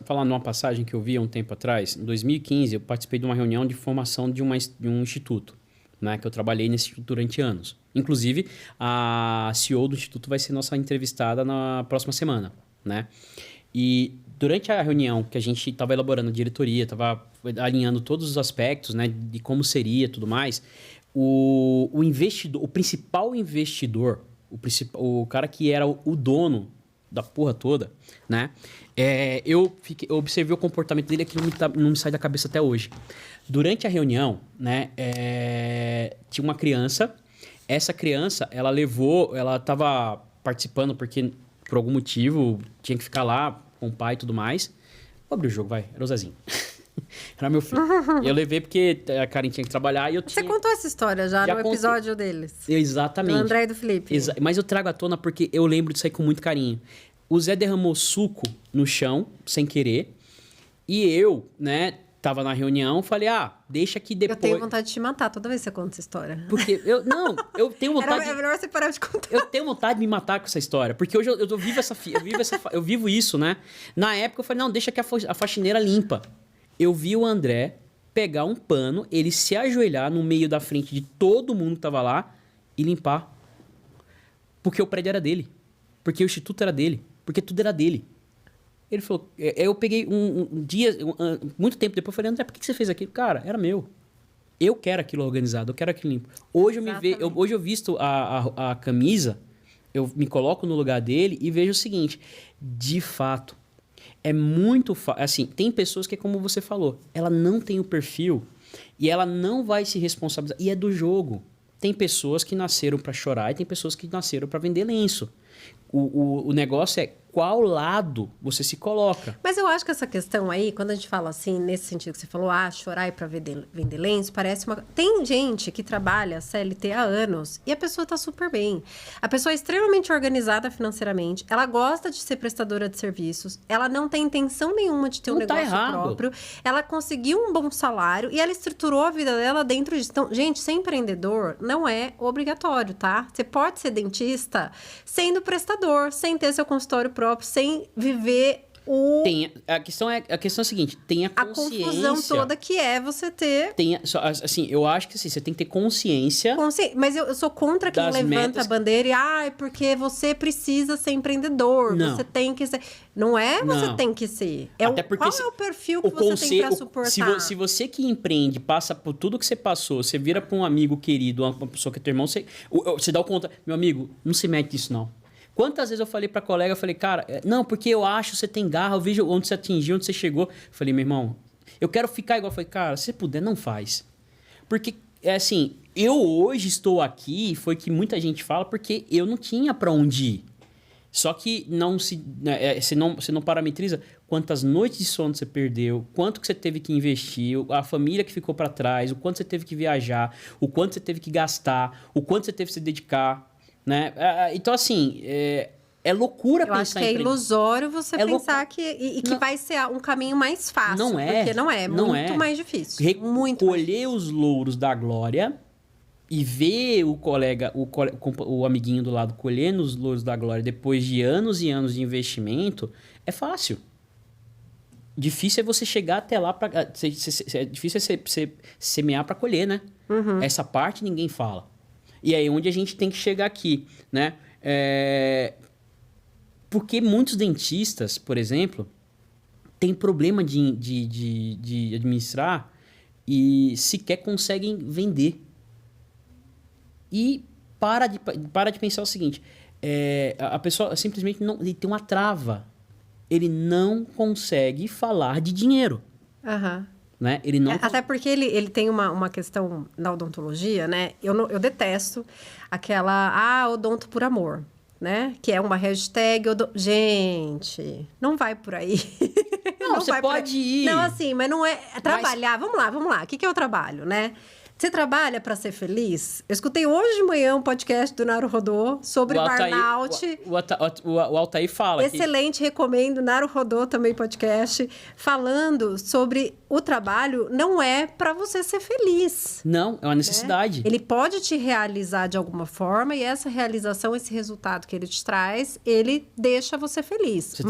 falar numa passagem que eu vi há um tempo atrás. Em 2015, eu participei de uma reunião de formação de um instituto. Né, que eu trabalhei nesse instituto durante anos. Inclusive, a CEO do instituto vai ser nossa entrevistada na próxima semana. Né? E durante a reunião que a gente estava elaborando a diretoria, estava alinhando todos os aspectos, né, de como seria e tudo mais, o principal investidor, o cara que era o dono da porra toda, né? Eu observei o comportamento dele que não me sai da cabeça até hoje. Durante a reunião, né, tinha uma criança. Essa criança, ela estava participando porque, por algum motivo, tinha que ficar lá com o pai e tudo mais. Vou abrir o jogo, vai. Era o Zezinho. Era meu filho. Eu levei porque a Karen tinha que trabalhar e eu tinha... Você contou essa história já no episódio deles. Exatamente. Do André e do Felipe. Mas eu trago à tona porque eu lembro disso aí com muito carinho. O Zé derramou suco no chão, sem querer. E eu, né, tava na reunião, falei, deixa que depois... Eu tenho vontade de te matar toda vez que você conta essa história. Porque eu tenho vontade... É melhor você parar de contar. Eu tenho vontade de me matar com essa história. Porque hoje eu vivo isso, né? Na época eu falei, não, deixa que a faxineira limpa. Eu vi o André pegar um pano, ele se ajoelhar no meio da frente de todo mundo que tava lá e limpar. Porque o prédio era dele. Porque o instituto era dele. Porque tudo era dele. Ele falou... Eu peguei um dia... muito tempo depois, eu falei, André, por que você fez aquilo? Cara, era meu. Eu quero aquilo organizado, eu quero aquilo limpo. Hoje hoje eu visto a camisa, eu me coloco no lugar dele e vejo o seguinte, de fato, é muito fácil. Assim, tem pessoas que, como você falou, ela não tem o perfil e ela não vai se responsabilizar. E é do jogo. Tem pessoas que nasceram para chorar e tem pessoas que nasceram para vender lenço. O negócio é qual lado você se coloca. Mas eu acho que essa questão aí, quando a gente fala assim, nesse sentido que você falou, chorar é para vender lenço, parece uma... Tem gente que trabalha CLT há anos e a pessoa tá super bem. A pessoa é extremamente organizada financeiramente, ela gosta de ser prestadora de serviços, ela não tem intenção nenhuma de ter um negócio próprio, ela conseguiu um bom salário e ela estruturou a vida dela dentro disso. Então, gente, ser empreendedor não é obrigatório, tá? Você pode ser dentista sendo prestador, sem ter seu consultório próprio, sem viver a questão é a seguinte, tenha consciência. A confusão toda que é você ter... Assim, eu acho que assim, você tem que ter consciência... Mas eu sou contra quem levanta a bandeira e... porque você precisa ser empreendedor. Não. Você tem que ser... Não é você tem que ser. Até porque qual é o perfil que você tem pra suportar? Se você que empreende passa por tudo que você passou, você vira pra um amigo querido, uma pessoa que é teu irmão, você dá o conta... Meu amigo, não se mete nisso, não. Quantas vezes eu falei pra colega, eu falei, cara, não, porque eu acho que você tem garra, eu vejo onde você atingiu, onde você chegou. Eu falei, meu irmão, eu quero ficar igual. Eu falei, cara, se você puder, não faz. Porque, assim, eu hoje estou aqui, foi que muita gente fala, porque eu não tinha pra onde ir. Só que você não parametriza quantas noites de sono você perdeu, quanto que você teve que investir, a família que ficou pra trás, o quanto você teve que viajar, o quanto você teve que gastar, o quanto você teve que se dedicar. Né? Então, assim, é loucura pensar em... Eu acho que é ilusório você pensar que vai ser um caminho mais fácil. Não é. Porque não é muito mais difícil. Colher os louros da glória e ver o colega, o amiguinho do lado colhendo os louros da glória depois de anos e anos de investimento, é fácil. Difícil é você chegar até lá para... É difícil você semear para colher, né? Uhum. Essa parte ninguém fala. E aí onde a gente tem que chegar aqui, né? Porque muitos dentistas, por exemplo, têm problema de administrar e sequer conseguem vender. E para de pensar o seguinte, a pessoa simplesmente ele tem uma trava. Ele não consegue falar de dinheiro. Aham. Né? Ele não... Até porque ele tem uma questão na odontologia, né? Eu detesto aquela, odonto por amor, né? Que é uma hashtag... Gente, não vai por aí. Não você pode ir. Não, assim, mas não é... Trabalhar, vamos lá. O que é o trabalho, né? Você trabalha para ser feliz? Eu escutei hoje de manhã um podcast do Naruhodô sobre burnout. O Altair fala. Excelente, recomendo. Naruhodô também podcast. Falando sobre o trabalho não é para você ser feliz. Não, é uma necessidade. Ele pode te realizar de alguma forma e essa realização, esse resultado que ele te traz, ele deixa você feliz. Você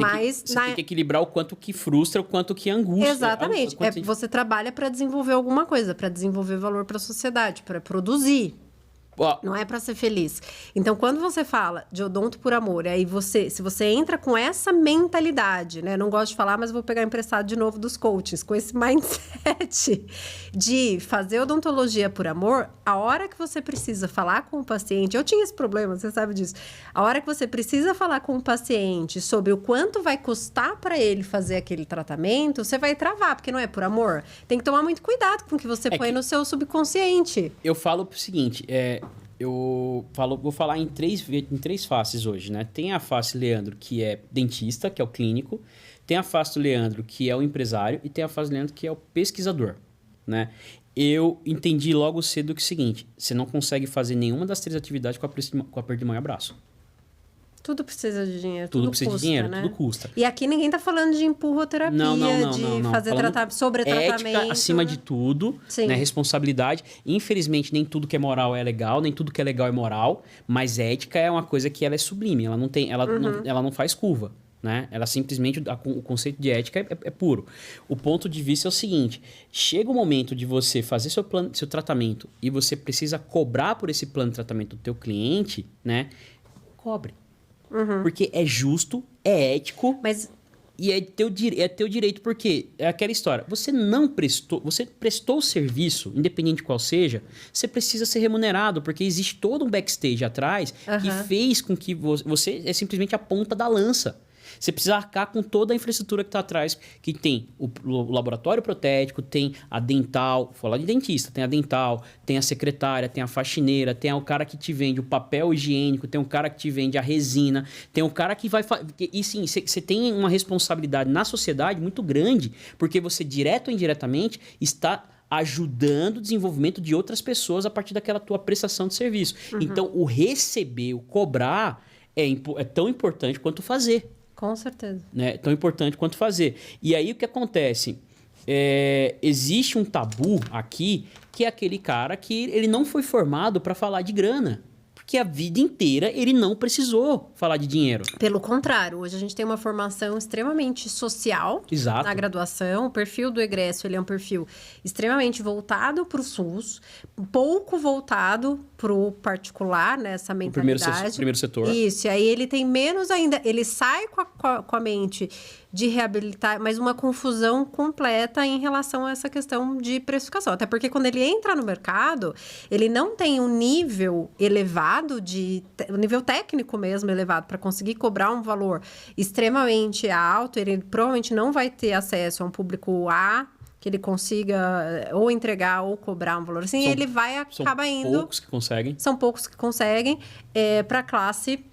tem que equilibrar o quanto que frustra, o quanto que angústia. Exatamente. Você trabalha para desenvolver alguma coisa, para desenvolver valor para a sociedade, para produzir. Não é para ser feliz. Então, quando você fala de odonto por amor, aí se você entra com essa mentalidade, né? Não gosto de falar, mas vou pegar emprestado de novo dos coaches, com esse mindset de fazer odontologia por amor, a hora que você precisa falar com o paciente, eu tinha esse problema, você sabe disso. A hora que você precisa falar com o paciente sobre o quanto vai custar para ele fazer aquele tratamento, você vai travar, porque não é por amor. Tem que tomar muito cuidado com o que você põe no seu subconsciente. Eu falo o seguinte, vou falar em três faces hoje, né? Tem a face Leandro, que é dentista, que é o clínico. Tem a face do Leandro, que é o empresário. E tem a face do Leandro, que é o pesquisador, né? Eu entendi logo cedo que é o seguinte, você não consegue fazer nenhuma das três atividades com aperto de mão e abraço. Tudo precisa de dinheiro. Tudo precisa custa, de dinheiro, né? tudo custa. E aqui ninguém tá falando de empurroterapia, de fazer sobre-tratamento. Ética acima de tudo, né? Responsabilidade. Infelizmente, nem tudo que é moral é legal, nem tudo que é legal é moral, mas ética é uma coisa que ela é sublime, ela não faz curva. Né? Ela simplesmente, o conceito de ética é puro. O ponto de vista é o seguinte, chega o momento de você fazer seu tratamento e você precisa cobrar por esse plano de tratamento do teu cliente, né? Cobre. Porque é justo, é ético. Mas E é teu direito, porque é aquela história. Você prestou o serviço, independente de qual seja, você precisa ser remunerado, porque existe todo um backstage atrás que fez com que você é simplesmente a ponta da lança. Você precisa arcar com toda a infraestrutura que está atrás, que tem o laboratório protético, tem a dental, vou falar de dentista, tem a dental, tem a secretária, tem a faxineira, tem o cara que te vende o papel higiênico, tem o cara que te vende a resina, tem o cara que vai... E sim, você tem uma responsabilidade na sociedade muito grande, porque você, direto ou indiretamente, está ajudando o desenvolvimento de outras pessoas a partir daquela tua prestação de serviço. Então, o receber, o cobrar é tão importante quanto fazer. Com certeza. Né? Tão importante quanto fazer. E aí o que acontece? Existe um tabu aqui, que é aquele cara que ele não foi formado para falar de grana. Porque a vida inteira ele não precisou falar de dinheiro. Pelo contrário, hoje a gente tem uma formação extremamente social. Exato. Na graduação. O perfil do egresso ele é um perfil extremamente voltado para o SUS, pouco voltado para o particular, né? Essa mentalidade. O primeiro setor. Isso, e aí ele tem menos ainda, ele sai com a mente de reabilitar, mas uma confusão completa em relação a essa questão de precificação. Até porque quando ele entra no mercado, ele não tem um nível elevado, um nível técnico mesmo elevado, para conseguir cobrar um valor extremamente alto. Ele provavelmente não vai ter acesso a um público A, que ele consiga ou entregar ou cobrar um valor assim, ele vai acaba indo... São poucos que conseguem. São poucos que conseguem para a classe...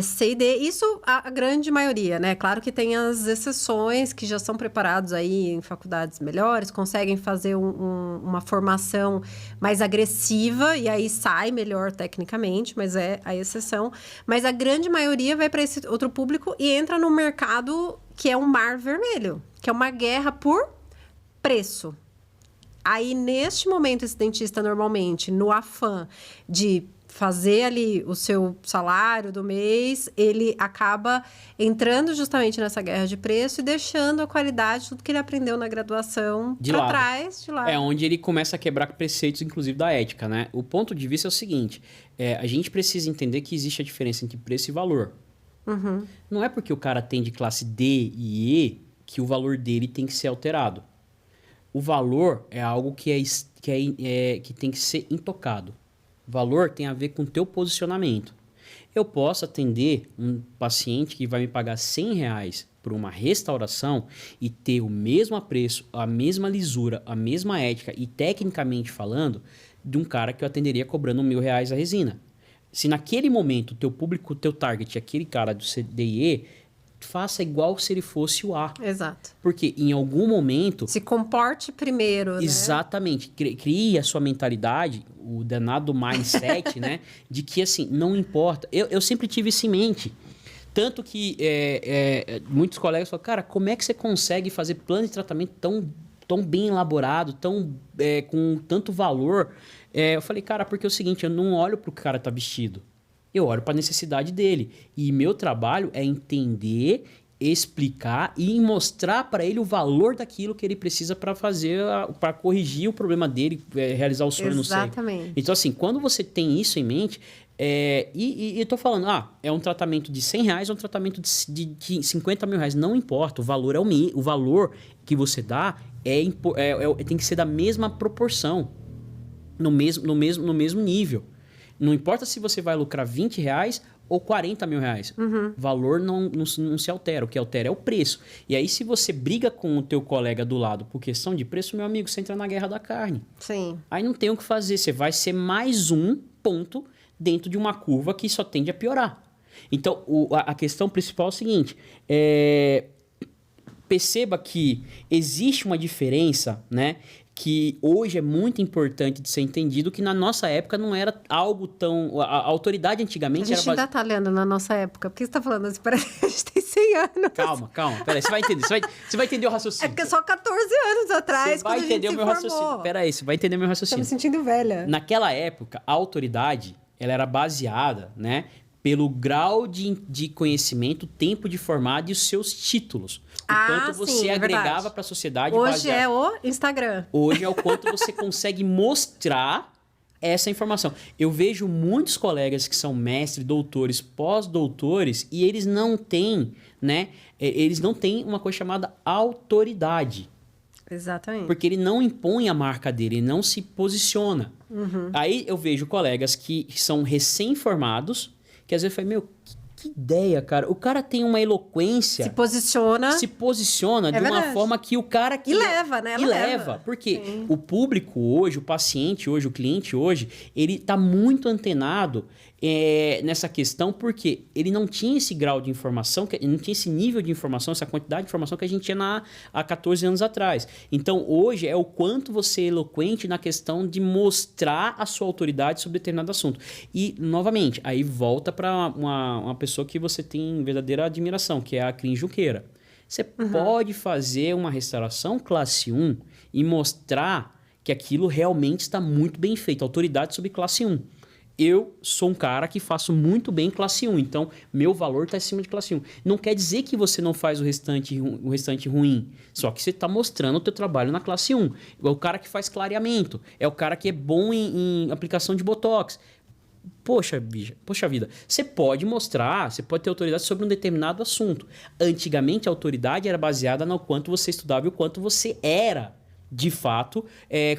C e D, isso a grande maioria, né? Claro que tem as exceções que já são preparados aí em faculdades melhores, conseguem fazer uma formação mais agressiva e aí sai melhor tecnicamente, mas é a exceção. Mas a grande maioria vai para esse outro público e entra no mercado que é um mar vermelho, que é uma guerra por preço. Aí, neste momento, esse dentista, normalmente, no afã de fazer ali o seu salário do mês, ele acaba entrando justamente nessa guerra de preço e deixando a qualidade, tudo que ele aprendeu na graduação para trás, de lado. É onde ele começa a quebrar preceitos, inclusive, da ética, né? O ponto de vista é o seguinte, a gente precisa entender que existe a diferença entre preço e valor. Não é porque o cara tem de classe D e E que o valor dele tem que ser alterado. O valor é algo que tem que ser intocado. Valor tem a ver com o teu posicionamento. Eu posso atender um paciente que vai me pagar R$100 por uma restauração e ter o mesmo apreço, a mesma lisura, a mesma ética e tecnicamente falando de um cara que eu atenderia cobrando R$1.000 a resina. Se naquele momento o teu público, o teu target é aquele cara do CDE, faça igual se ele fosse o A. Exato. Porque em algum momento... Se comporte primeiro, exatamente. Né? Crie a sua mentalidade, o danado mindset, né? De que, assim, não importa. Eu sempre tive isso em mente. Tanto que muitos colegas falam, cara, como é que você consegue fazer plano de tratamento tão bem elaborado, com tanto valor? Eu falei, cara, porque é o seguinte, eu não olho pro que o cara tá vestido. Eu olho para a necessidade dele. E meu trabalho é entender, explicar e mostrar para ele o valor daquilo que ele precisa para para corrigir o problema dele, realizar o sonho, exatamente. Não sei. Então, assim, quando você tem isso em mente, e eu tô falando, é um tratamento de R$100 ou um tratamento de R$50.000, não importa, o valor o valor que você dá tem que ser da mesma proporção, no mesmo nível. Não importa se você vai lucrar R$20 ou R$40.000. Valor não se altera. O que altera é o preço. E aí, se você briga com o teu colega do lado por questão de preço, meu amigo, você entra na guerra da carne. Sim. Aí não tem o que fazer. Você vai ser mais um ponto dentro de uma curva que só tende a piorar. Então, a questão principal é o seguinte. Perceba que existe uma diferença, né? Que hoje é muito importante de ser entendido, que na nossa época não era algo tão... A autoridade antigamente era... A gente ainda tá lendo na nossa época. Por que você tá falando assim? Parece que a gente tem 100 anos. Calma. Peraí, você vai entender. Você vai entender o raciocínio. É porque só 14 anos atrás, quando a gente se formou. Você vai entender o meu raciocínio. Peraí, você vai entender o meu raciocínio. Tô me sentindo velha. Naquela época, a autoridade, ela era baseada, né? Pelo grau de conhecimento, tempo de formado e os seus títulos. O quanto você agregava para a sociedade. Hoje é o Instagram. Hoje é o quanto você consegue mostrar essa informação. Eu vejo muitos colegas que são mestres, doutores, pós-doutores, e eles não têm, né? Eles não têm uma coisa chamada autoridade. Exatamente. Porque ele não impõe a marca dele, ele não se posiciona. Aí eu vejo colegas que são recém-formados, que às vezes eu falo, meu, que ideia, cara. O cara tem uma eloquência. Se posiciona De uma forma que o cara... E leva, né? E leva. Porque o público hoje, o paciente hoje, o cliente hoje, ele tá muito antenado nessa questão porque ele não tinha esse grau de informação, ele não tinha esse nível de informação, essa quantidade de informação que a gente tinha há 14 anos atrás. Então, hoje é o quanto você é eloquente na questão de mostrar a sua autoridade sobre determinado assunto. E, novamente, aí volta para uma pessoa que você tem verdadeira admiração, que é a Cris Junqueira. Você pode fazer uma restauração classe 1 e mostrar que aquilo realmente está muito bem feito, autoridade sobre classe 1. Eu sou um cara que faço muito bem classe 1, então meu valor está acima de classe 1. Não quer dizer que você não faz o restante ruim, só que você está mostrando o teu trabalho na classe 1. É o cara que faz clareamento, é o cara que é bom em aplicação de botox. Poxa vida, você pode mostrar, você pode ter autoridade sobre um determinado assunto. Antigamente a autoridade era baseada no quanto você estudava e o quanto você era de fato,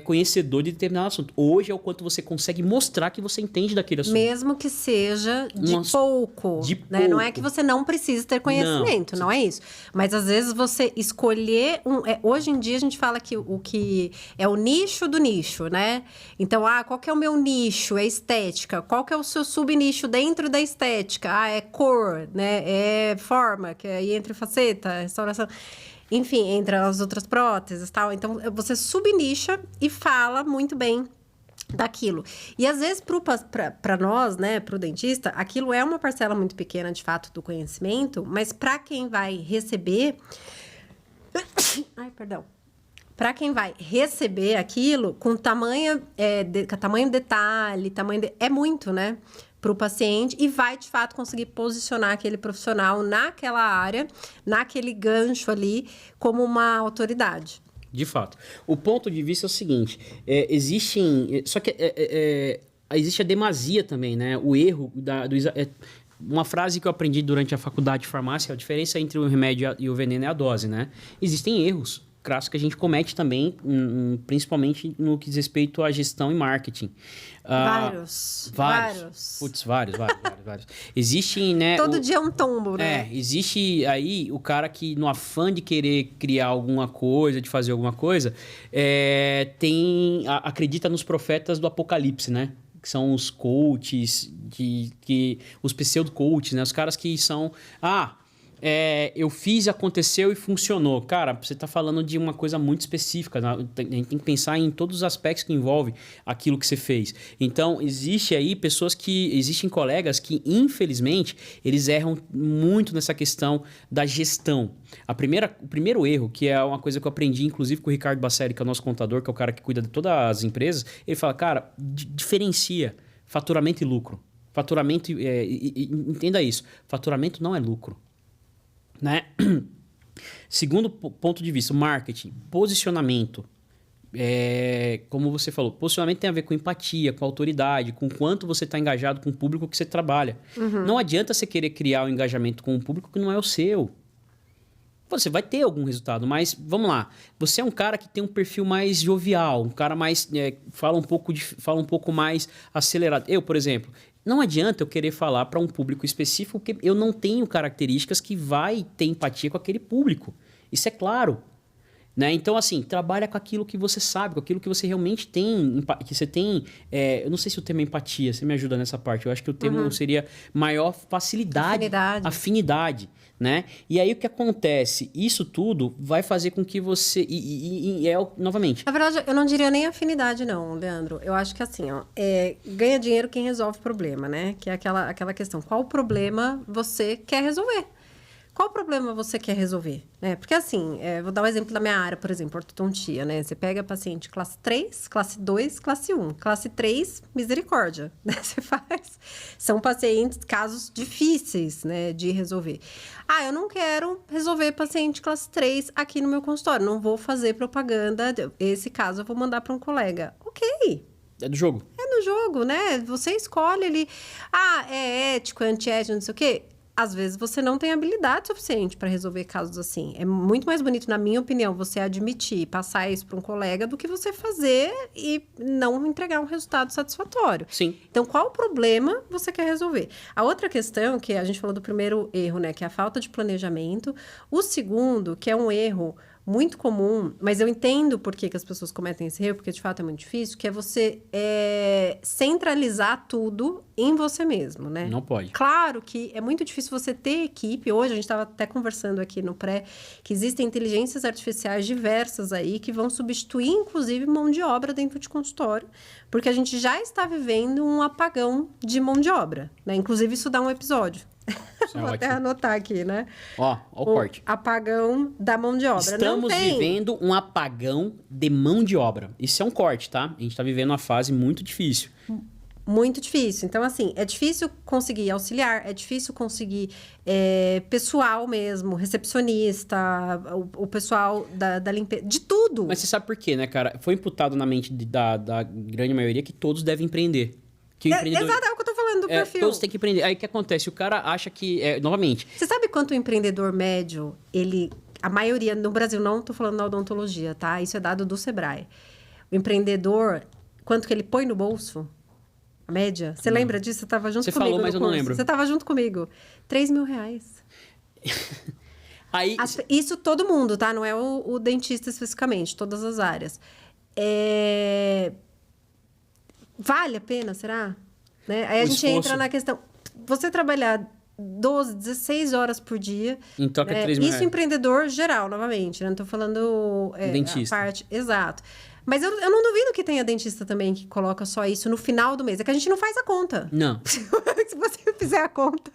conhecedor de determinado assunto. Hoje é o quanto você consegue mostrar que você entende daquele assunto. Mesmo que seja de pouco. Né? Não é que você não precisa ter conhecimento, não é isso. Mas, às vezes, você escolher... hoje em dia, a gente fala que o que é o nicho do nicho, né? Então, qual que é o meu nicho? É estética. Qual que é o seu subnicho dentro da estética? É cor, né? É forma, que é aí entre faceta, restauração... Enfim, entre as outras próteses e tal. Então, você subnicha e fala muito bem daquilo. E, às vezes, para nós, né, para o dentista, aquilo é uma parcela muito pequena, de fato, do conhecimento, mas para quem vai receber... Ai, perdão. Para quem vai receber aquilo, com tamanho detalhe, é muito, né? Para o paciente e vai, de fato, conseguir posicionar aquele profissional naquela área, naquele gancho ali, como uma autoridade. De fato. O ponto de vista é o seguinte, existe a demasia também, né? O erro uma frase que eu aprendi durante a faculdade de farmácia, a diferença entre o remédio e o veneno é a dose, né? Existem erros crassos que a gente comete também, principalmente no que diz respeito à gestão e marketing. Vários. Putz, vários. Existe, né... Todo dia é um tombo, né? Existe aí o cara que, no afã de querer criar alguma coisa, de fazer alguma coisa, acredita nos profetas do apocalipse, né? Que são os coaches, os pseudo-coaches, né? Os caras que são... eu fiz, aconteceu e funcionou. Cara, você está falando de uma coisa muito específica. Né? A gente tem que pensar em todos os aspectos que envolvem aquilo que você fez. Então, existem colegas que, infelizmente, eles erram muito nessa questão da gestão. O primeiro erro, que é uma coisa que eu aprendi, inclusive, com o Ricardo Bacelli, que é o nosso contador, que é o cara que cuida de todas as empresas, ele fala, cara, diferencia faturamento e lucro. Faturamento, entenda isso, faturamento não é lucro. Né? Segundo ponto de vista, marketing, posicionamento. Como você falou, posicionamento tem a ver com empatia, com autoridade, com quanto você está engajado com o público que você trabalha. Não adianta você querer criar um engajamento com um público que não é o seu. Você vai ter algum resultado, mas vamos lá. Você é um cara que tem um perfil mais jovial, um cara mais fala um pouco mais acelerado. Eu, por exemplo, não adianta eu querer falar para um público específico porque eu não tenho características que vai ter empatia com aquele público. Isso é claro. Né? Então, assim, trabalha com aquilo que você sabe, com aquilo que você realmente tem, que você tem... eu não sei se o termo é empatia, você me ajuda nessa parte. Eu acho que o termo seria maior facilidade, afinidade. Né? E aí o que acontece? Isso tudo vai fazer com que você... novamente... Na verdade, eu não diria nem afinidade, não, Leandro. Eu acho que assim, ganha dinheiro quem resolve problema, né? Que é aquela questão. Qual problema você quer resolver? Qual problema você quer resolver? Porque assim, vou dar um exemplo da minha área, por exemplo, ortodontia, né? Você pega paciente classe 3, classe 2, classe 1. Classe 3, misericórdia, né? Você faz. São pacientes, casos difíceis, né, de resolver. Eu não quero resolver paciente classe 3 aqui no meu consultório. Não vou fazer propaganda. Esse caso eu vou mandar para um colega. Ok. É do jogo. É no jogo, né? Você escolhe ali. É ético, é antiético, não sei o quê. Às vezes você não tem habilidade suficiente para resolver casos assim. É muito mais bonito, na minha opinião, você admitir, passar isso para um colega do que você fazer e não entregar um resultado satisfatório. Sim. Então, qual o problema você quer resolver? A outra questão, que a gente falou do primeiro erro, né? Que é a falta de planejamento. O segundo, que é um erro muito comum, mas eu entendo por que as pessoas cometem esse erro, porque de fato é muito difícil, que é você centralizar tudo em você mesmo, né? Não pode. Claro que é muito difícil você ter equipe. Hoje, a gente estava até conversando aqui no pré, que existem inteligências artificiais diversas aí que vão substituir, inclusive, mão de obra dentro de consultório, porque a gente já está vivendo um apagão de mão de obra, né? Inclusive, isso dá um episódio. Vou até anotar aqui, né? Ó o corte. Apagão da mão de obra. Estamos vivendo um apagão de mão de obra. Isso é um corte, tá? A gente está vivendo uma fase muito difícil. Muito difícil. Então, assim, é difícil conseguir auxiliar, é difícil conseguir pessoal mesmo, recepcionista, o pessoal da limpeza, de tudo. Mas você sabe por quê, né, cara? Foi imputado na mente da grande maioria que todos devem empreender. Exato, é o que eu tô falando do perfil. Todos têm que empreender. Aí o que acontece? O cara acha que... novamente... Você sabe quanto o empreendedor médio, a maioria, no Brasil, não tô falando na odontologia, tá? Isso é dado do Sebrae. O empreendedor, quanto que ele põe no bolso? A média? Você lembra disso? Você tava junto comigo. Você falou, mas eu não lembro. Você tava junto comigo. R$3.000. Aí... Isso todo mundo, tá? Não é o dentista especificamente, todas as áreas. Vale a pena, será? Né? Aí a gente entra na questão... Você trabalhar 12, 16 horas por dia... Em troca de 3 mil Isso empreendedor geral, novamente. Né? Não estou falando... dentista. A parte... Exato. Mas eu não duvido que tenha dentista também que coloca só isso no final do mês. É que a gente não faz a conta. Não. Se você fizer a conta,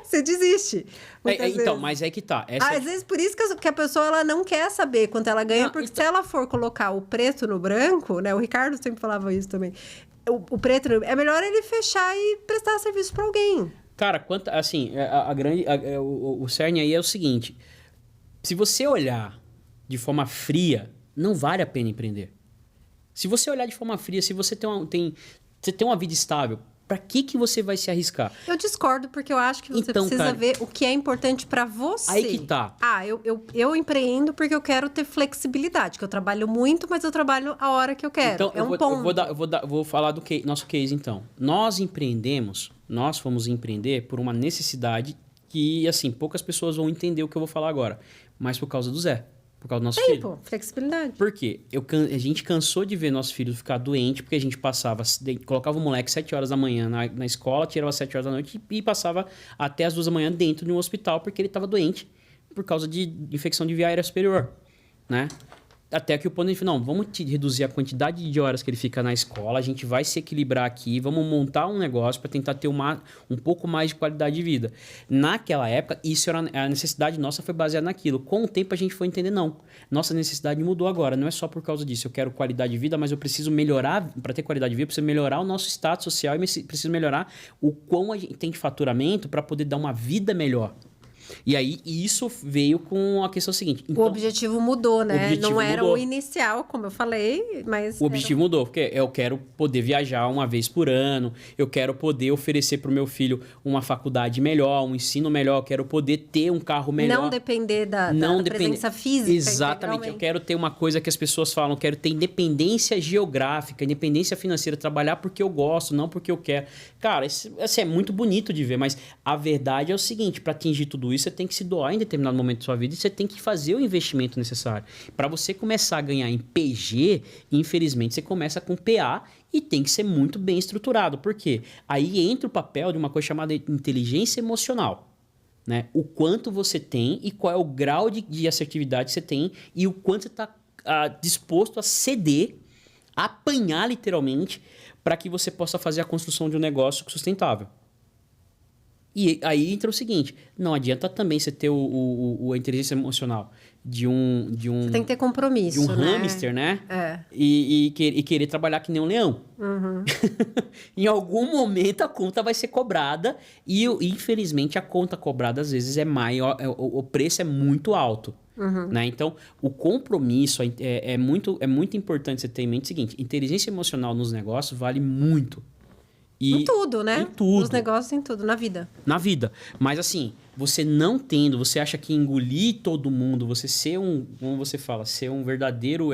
você desiste. Então, mas é que tá. Às vezes, por isso que a pessoa ela não quer saber quanto ela ganha, porque se ela for colocar o preto no branco, né? O Ricardo sempre falava isso também. O preto, é melhor ele fechar e prestar serviço para alguém. Cara, assim, o cerne aí é o seguinte. Se você olhar de forma fria, não vale a pena empreender. Se você olhar de forma fria, se você tem uma vida estável, para que você vai se arriscar? Eu discordo, porque eu acho que você precisa ver o que é importante para você. Aí que tá. Eu empreendo porque eu quero ter flexibilidade, que eu trabalho muito, mas eu trabalho a hora que eu quero. Então, ponto. vou falar do nosso case, então. Nós fomos empreender por uma necessidade que, assim, poucas pessoas vão entender o que eu vou falar agora. Mas por causa do Zé. Por causa do nosso filho. Flexibilidade. Por quê? A gente cansou de ver nosso filho ficar doente, porque a gente colocava o moleque 7 horas da manhã na escola, tirava 7 horas da noite e passava até as 2 da manhã dentro de um hospital, porque ele estava doente por causa de infecção de via aérea superior, né? Até que o ponto falou, não, vamos reduzir a quantidade de horas que ele fica na escola, a gente vai se equilibrar aqui, vamos montar um negócio para tentar ter um pouco mais de qualidade de vida. Naquela época, a necessidade nossa foi baseada naquilo. Com o tempo, a gente foi entender, não. Nossa necessidade mudou agora, não é só por causa disso. Eu quero qualidade de vida, mas eu preciso melhorar, para ter qualidade de vida, eu preciso melhorar o nosso status social e preciso melhorar o quão a gente tem de faturamento para poder dar uma vida melhor. E aí, isso veio com a questão seguinte. Então, o objetivo mudou, né? Não era o inicial, como eu falei, mas... O objetivo mudou, porque eu quero poder viajar uma vez por ano, eu quero poder oferecer para o meu filho uma faculdade melhor, um ensino melhor, eu quero poder ter um carro melhor. Não depender da presença física. Exatamente. Eu quero ter uma coisa que as pessoas falam, eu quero ter independência geográfica, independência financeira, trabalhar porque eu gosto, não porque eu quero. Cara, isso é muito bonito de ver, mas a verdade é o seguinte, para atingir tudo isso, você tem que se doar em determinado momento da sua vida e você tem que fazer o investimento necessário. Para você começar a ganhar em PG, infelizmente, você começa com PA e tem que ser muito bem estruturado. Por quê? Aí entra o papel de uma coisa chamada inteligência emocional. Né? O quanto você tem e qual é o grau de assertividade que você tem e o quanto você está disposto a ceder, a apanhar literalmente, para que você possa fazer a construção de um negócio sustentável. E aí entra o seguinte, não adianta também você ter a inteligência emocional de um... Você tem que ter compromisso, de um hamster, né? E querer trabalhar que nem um leão. Uhum. Em algum momento a conta vai ser cobrada e infelizmente a conta cobrada às vezes é maior, o preço é muito alto. Né? Então, o compromisso é muito importante você ter em mente o seguinte: inteligência emocional nos negócios vale muito. Em tudo, né? Em tudo. Nos negócios, em tudo, na vida. Na vida. Mas assim, você não tendo, você acha que engolir todo mundo, você ser como você fala, ser um verdadeiro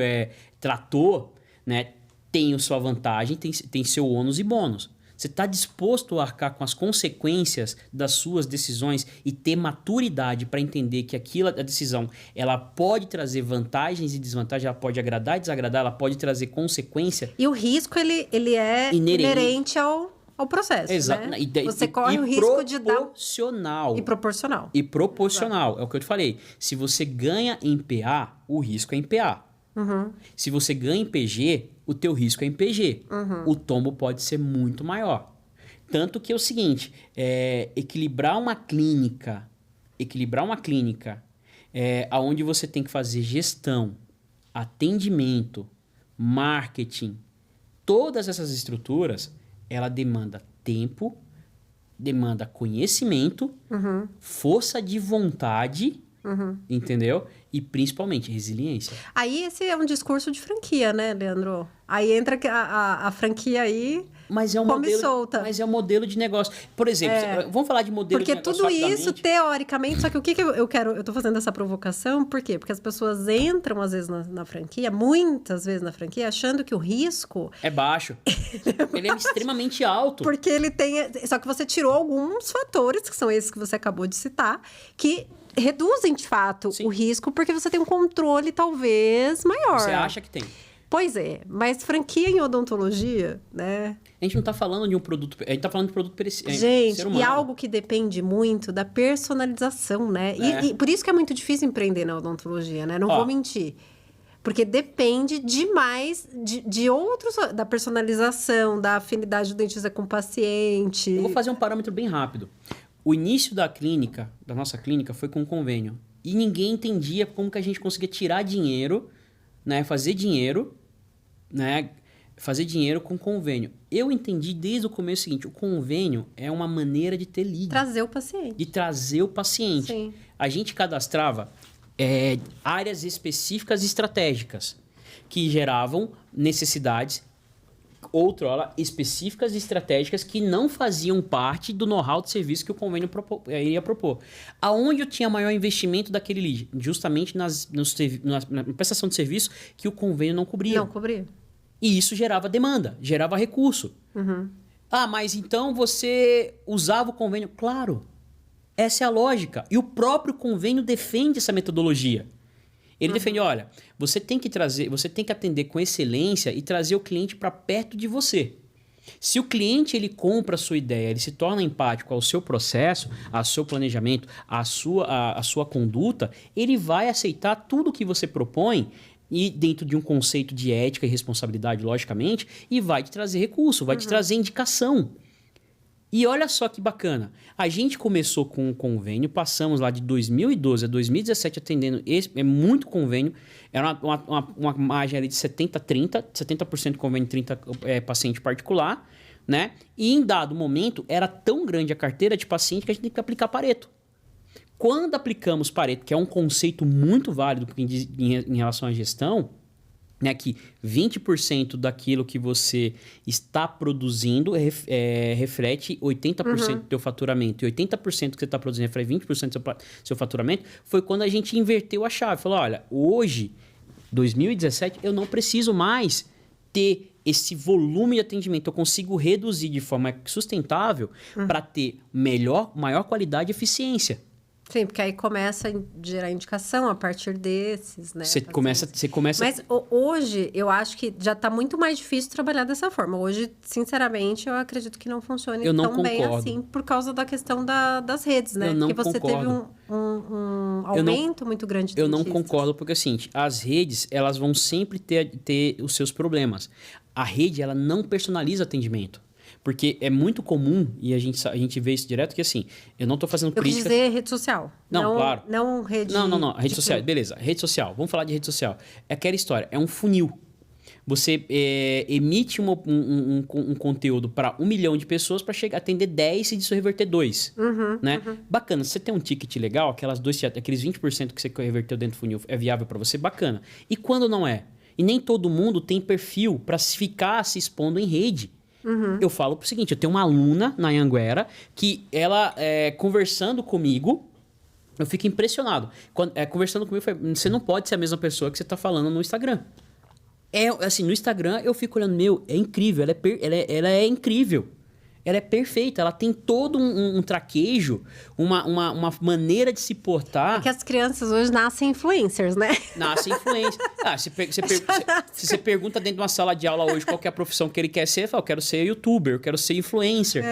trator, né? Tem a sua vantagem, tem seu ônus e bônus. Você está disposto a arcar com as consequências das suas decisões e ter maturidade para entender que a decisão ela pode trazer vantagens e desvantagens, ela pode agradar e desagradar, ela pode trazer consequência. E o risco, ele é inerente ao processo, Exato. né? Você corre o risco de dar... Proporcional. E proporcional. E proporcional. É o que eu te falei. Se você ganha em PA, o risco é em PA. Se você ganha em PG, o teu risco é em PG. O tombo pode ser muito maior. Tanto que é o seguinte, equilibrar uma clínica onde você tem que fazer gestão, atendimento, marketing, todas essas estruturas, ela demanda tempo, demanda conhecimento, força de vontade, entendeu? E principalmente resiliência. Aí esse é um discurso de franquia, né, Leandro? Aí entra a franquia aí, come solta. Mas é um modelo de negócio. Por exemplo, vamos falar de modelo de negócio Porque tudo isso, teoricamente... Só que o que eu quero... Eu tô fazendo essa provocação, por quê? Porque as pessoas entram, às vezes, na franquia, muitas vezes na franquia, achando que o risco... É baixo. Ele é extremamente alto. Porque ele tem... Só que você tirou alguns fatores, que são esses que você acabou de citar, que reduzem, de fato, o risco, porque você tem um controle, talvez, maior. Você acha que tem. Pois é, mas franquia em odontologia, né? A gente não está falando de um produto... A gente está falando de produto Gente, e algo que depende muito da personalização, né? E por isso que é muito difícil empreender na odontologia, né? Não vou mentir. Porque depende demais de outros... Da personalização, da afinidade do dentista com o paciente. Eu vou fazer um parâmetro bem rápido. O início da nossa clínica, foi com um convênio. E ninguém entendia como que a gente conseguia tirar dinheiro, né? Fazer dinheiro com convênio. Eu entendi desde o começo o seguinte: o convênio é uma maneira de ter lead. Trazer o paciente. De trazer o paciente. Sim. A gente cadastrava áreas específicas e estratégicas que geravam necessidades específicas e estratégicas que não faziam parte do know-how de serviço que o convênio iria propor. Aonde eu tinha maior investimento daquele lead? Justamente na prestação de serviço que o convênio não cobria. Não cobria. E isso gerava demanda, gerava recurso. Mas então você usava o convênio? Claro. Essa é a lógica. E o próprio convênio defende essa metodologia. Ele defende, olha, você tem que atender com excelência e trazer o cliente para perto de você. Se o cliente ele compra a sua ideia, ele se torna empático ao seu processo, ao seu planejamento, à sua conduta, ele vai aceitar tudo que você propõe e dentro de um conceito de ética e responsabilidade, logicamente, e vai te trazer recurso, vai te trazer indicação. E olha só que bacana, a gente começou com um convênio, passamos lá de 2012 a 2017 atendendo, muito convênio, era uma margem ali de 70-30, 70% convênio, 30% paciente particular, né? E em dado momento, era tão grande a carteira de paciente que a gente tem que aplicar Pareto. Quando aplicamos Pareto, que é um conceito muito válido em relação à gestão, né, que 20% daquilo que você está produzindo reflete 80% do teu faturamento e 80% que você está produzindo reflete 20% do seu faturamento, foi quando a gente inverteu a chave. Falou, olha, hoje, 2017, eu não preciso mais ter esse volume de atendimento. Eu consigo reduzir de forma sustentável para ter maior qualidade e eficiência. Sim, porque aí começa a gerar indicação a partir desses, né? Você começa... Mas hoje, eu acho que já está muito mais difícil trabalhar dessa forma. Hoje, sinceramente, eu acredito que não funcione tão bem assim, por causa da questão das redes, né? Porque você teve um aumento muito grande de Eu não dentistas. concordo, porque assim, as redes, elas vão sempre ter os seus problemas. A rede, ela não personaliza atendimento. Porque é muito comum, e a gente vê isso direto, que assim, eu não estou fazendo crítica... Eu quis dizer rede social. Não, claro. Não rede... Não. Rede social, beleza. Rede social. Vamos falar de rede social. É aquela história, é um funil. Você emite um conteúdo para 1 milhão de pessoas para chegar a atender 10 e disso reverter 2. Né? Bacana. Se você tem um ticket legal, aqueles 20% que você reverteu dentro do funil é viável para você, bacana. E quando não é? E nem todo mundo tem perfil para ficar se expondo em rede. Eu falo o seguinte, eu tenho uma aluna na Anhanguera que ela, conversando comigo, eu fico impressionado. Conversando comigo, você não pode ser a mesma pessoa que você está falando no Instagram. Assim, no Instagram eu fico olhando, é incrível, ela é incrível. Ela é perfeita, ela tem todo um traquejo, uma maneira de se portar. É que as crianças hoje nascem influencers, né? Nascem influencers. Se você pergunta dentro de uma sala de aula hoje qual que é a profissão que ele quer ser, ele fala, eu quero ser youtuber, eu quero ser influencer.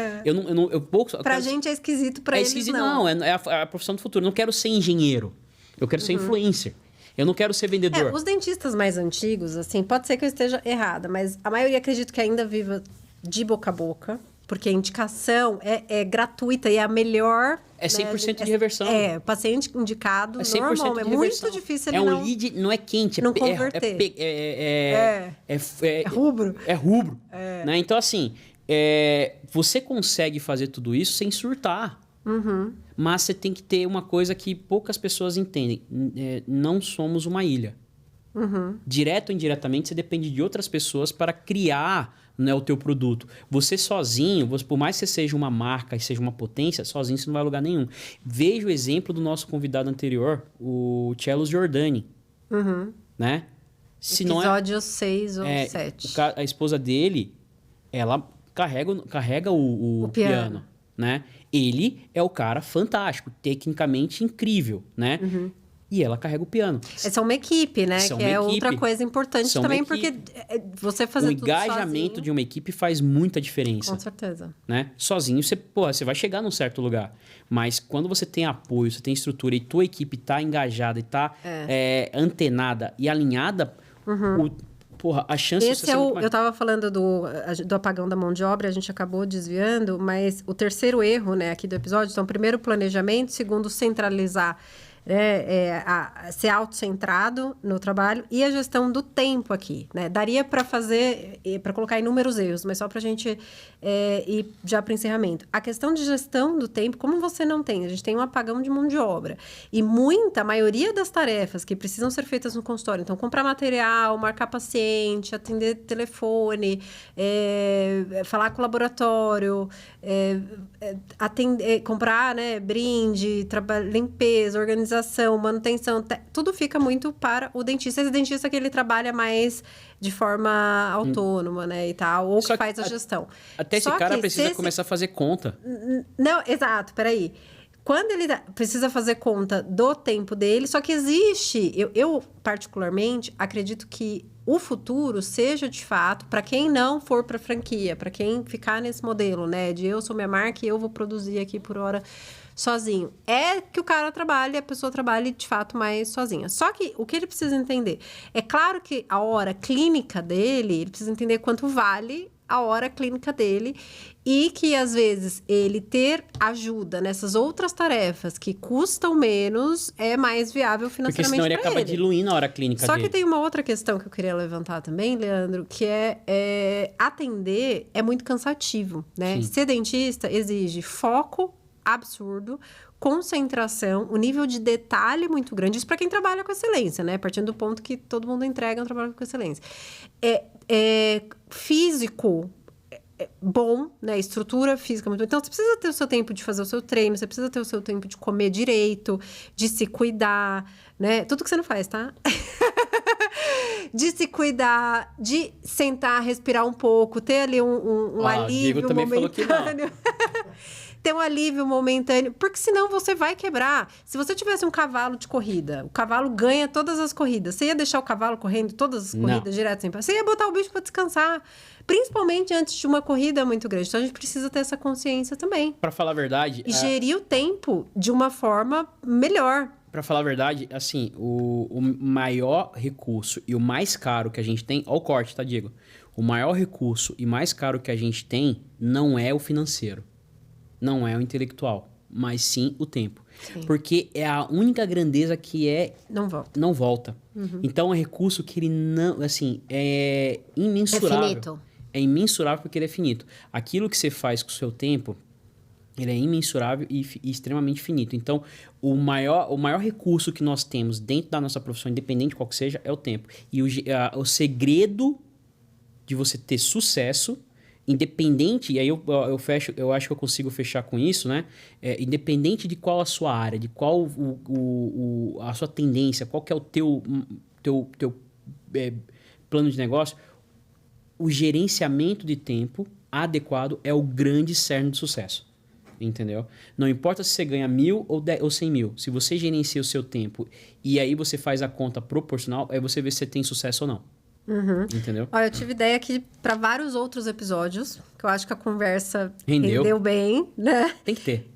Pra gente é esquisito, pra eles esquisito, não. É a profissão do futuro. Eu não quero ser engenheiro, eu quero ser influencer. Eu não quero ser vendedor. Os dentistas mais antigos, assim, pode ser que eu esteja errada, mas a maioria acredito que ainda viva de boca a boca. Porque a indicação é gratuita e é a melhor... É 100% de reversão. Paciente indicado, é 100% normal. de É reversão. muito difícil ele um lead, não é quente. não converter. É rubro. É rubro. Né? Então, assim, você consegue fazer tudo isso sem surtar. Mas você tem que ter uma coisa que poucas pessoas entendem. Não somos uma ilha. Direto ou indiretamente, você depende de outras pessoas para criar, né, o teu produto. Você sozinho, por mais que você seja uma marca e seja uma potência, sozinho você não vai a lugar nenhum. Veja o exemplo do nosso convidado anterior, o Cello Giordani. Né? Episódio 6 ou 7. A esposa dele, ela carrega o piano. Né? Ele é o cara fantástico, tecnicamente incrível, né? E ela carrega o piano. Essa é uma equipe, né? Que é outra coisa importante também, porque você fazer tudo sozinho... O engajamento de uma equipe faz muita diferença. Com certeza. Né? Sozinho, você vai chegar num certo lugar. Mas quando você tem apoio, você tem estrutura e tua equipe tá engajada e tá antenada e alinhada, a chance de você ser eu tava falando do apagão da mão de obra, a gente acabou desviando, mas o terceiro erro, né, aqui do episódio, então, primeiro, planejamento, segundo, centralizar, ser autocentrado no trabalho e a gestão do tempo aqui, né? Daria para fazer, para colocar inúmeros erros, mas só para a gente ir já para o encerramento. A questão de gestão do tempo, como você não tem? A gente tem um apagão de mão de obra e a maioria das tarefas que precisam ser feitas no consultório, então comprar material, marcar paciente, atender telefone, falar com o laboratório, comprar, né, brinde, limpeza, organização, manutenção, tudo fica muito para o dentista. Esse dentista que ele trabalha mais de forma autônoma, né, e tal, ou que faz a gestão. Até esse cara precisa começar a fazer conta. Não, exato, peraí. Quando ele precisa fazer conta do tempo dele, só que existe... Eu particularmente, acredito que o futuro seja, de fato, para quem não for para franquia, para quem ficar nesse modelo, né, de eu sou minha marca e eu vou produzir aqui por hora sozinho. É que o cara trabalhe, a pessoa trabalhe, de fato, mais sozinha. Só que o que ele precisa entender? É claro que a hora clínica dele, ele precisa entender quanto vale a hora clínica dele e que, às vezes, ele ter ajuda nessas outras tarefas que custam menos é mais viável financeiramente. Porque senão ele acaba diluindo a hora clínica dele. Só que tem uma outra questão que eu queria levantar também, Leandro, que atender é muito cansativo, né? Sim. Ser dentista exige foco absurdo, concentração, o nível de detalhe muito grande. Isso para quem trabalha com excelência, né? Partindo do ponto que todo mundo entrega um trabalho com excelência. Físico bom, né? Estrutura física muito... Então, você precisa ter o seu tempo de fazer o seu treino, você precisa ter o seu tempo de comer direito, de se cuidar, né? Tudo que você não faz, tá? De se cuidar, de sentar, respirar um pouco, ter ali um alívio momentâneo. Ter um alívio momentâneo, porque senão você vai quebrar. Se você tivesse um cavalo de corrida, o cavalo ganha todas as corridas, você ia deixar o cavalo correndo todas as corridas direto sem parar? Você ia botar o bicho para descansar, principalmente antes de uma corrida muito grande. Então, a gente precisa ter essa consciência também. Para falar a verdade... E gerir o tempo de uma forma melhor. Para falar a verdade, assim, o maior recurso e o mais caro que a gente tem... Olha o corte, tá, Diego? O maior recurso e mais caro que a gente tem não é o financeiro. Não é o intelectual. mas sim o tempo. Sim. Porque é a única grandeza que não volta. Então, é um recurso que ele não, assim, é imensurável. É finito. É imensurável porque ele é finito. Aquilo que você faz com o seu tempo, ele é imensurável e extremamente finito. Então, o maior recurso que nós temos dentro da nossa profissão, independente de qual que seja, é o tempo. E o segredo de você ter sucesso, independente, e aí eu acho que eu consigo fechar com isso, né? Independente de qual a sua área, de qual a sua tendência, qual que é o teu plano de negócio, o gerenciamento de tempo adequado é o grande cerne do sucesso. Entendeu? Não importa se você ganha 1.000 ou 100 mil. Se você gerencia o seu tempo e aí você faz a conta proporcional, aí você vê se você tem sucesso ou não. Entendeu? Olha, eu tive ideia aqui para vários outros episódios, que eu acho que a conversa Rendeu. rendeu bem, né? Tem que ter.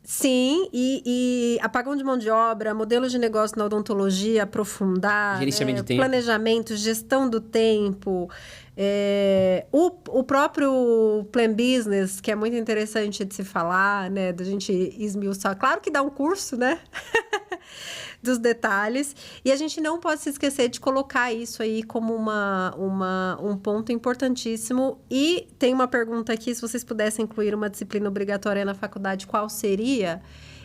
Sim, e apagão de mão de obra, modelos de negócio na odontologia, aprofundar, Gerenciamento de tempo. planejamento, gestão do tempo, o próprio Plan Business, que é muito interessante de se falar, né, da gente esmiuçar. Claro que dá um curso, né, dos detalhes, e a gente não pode se esquecer de colocar isso aí como um ponto importantíssimo. E tem uma pergunta aqui, se vocês pudessem incluir uma disciplina obrigatória na faculdade, qual seria?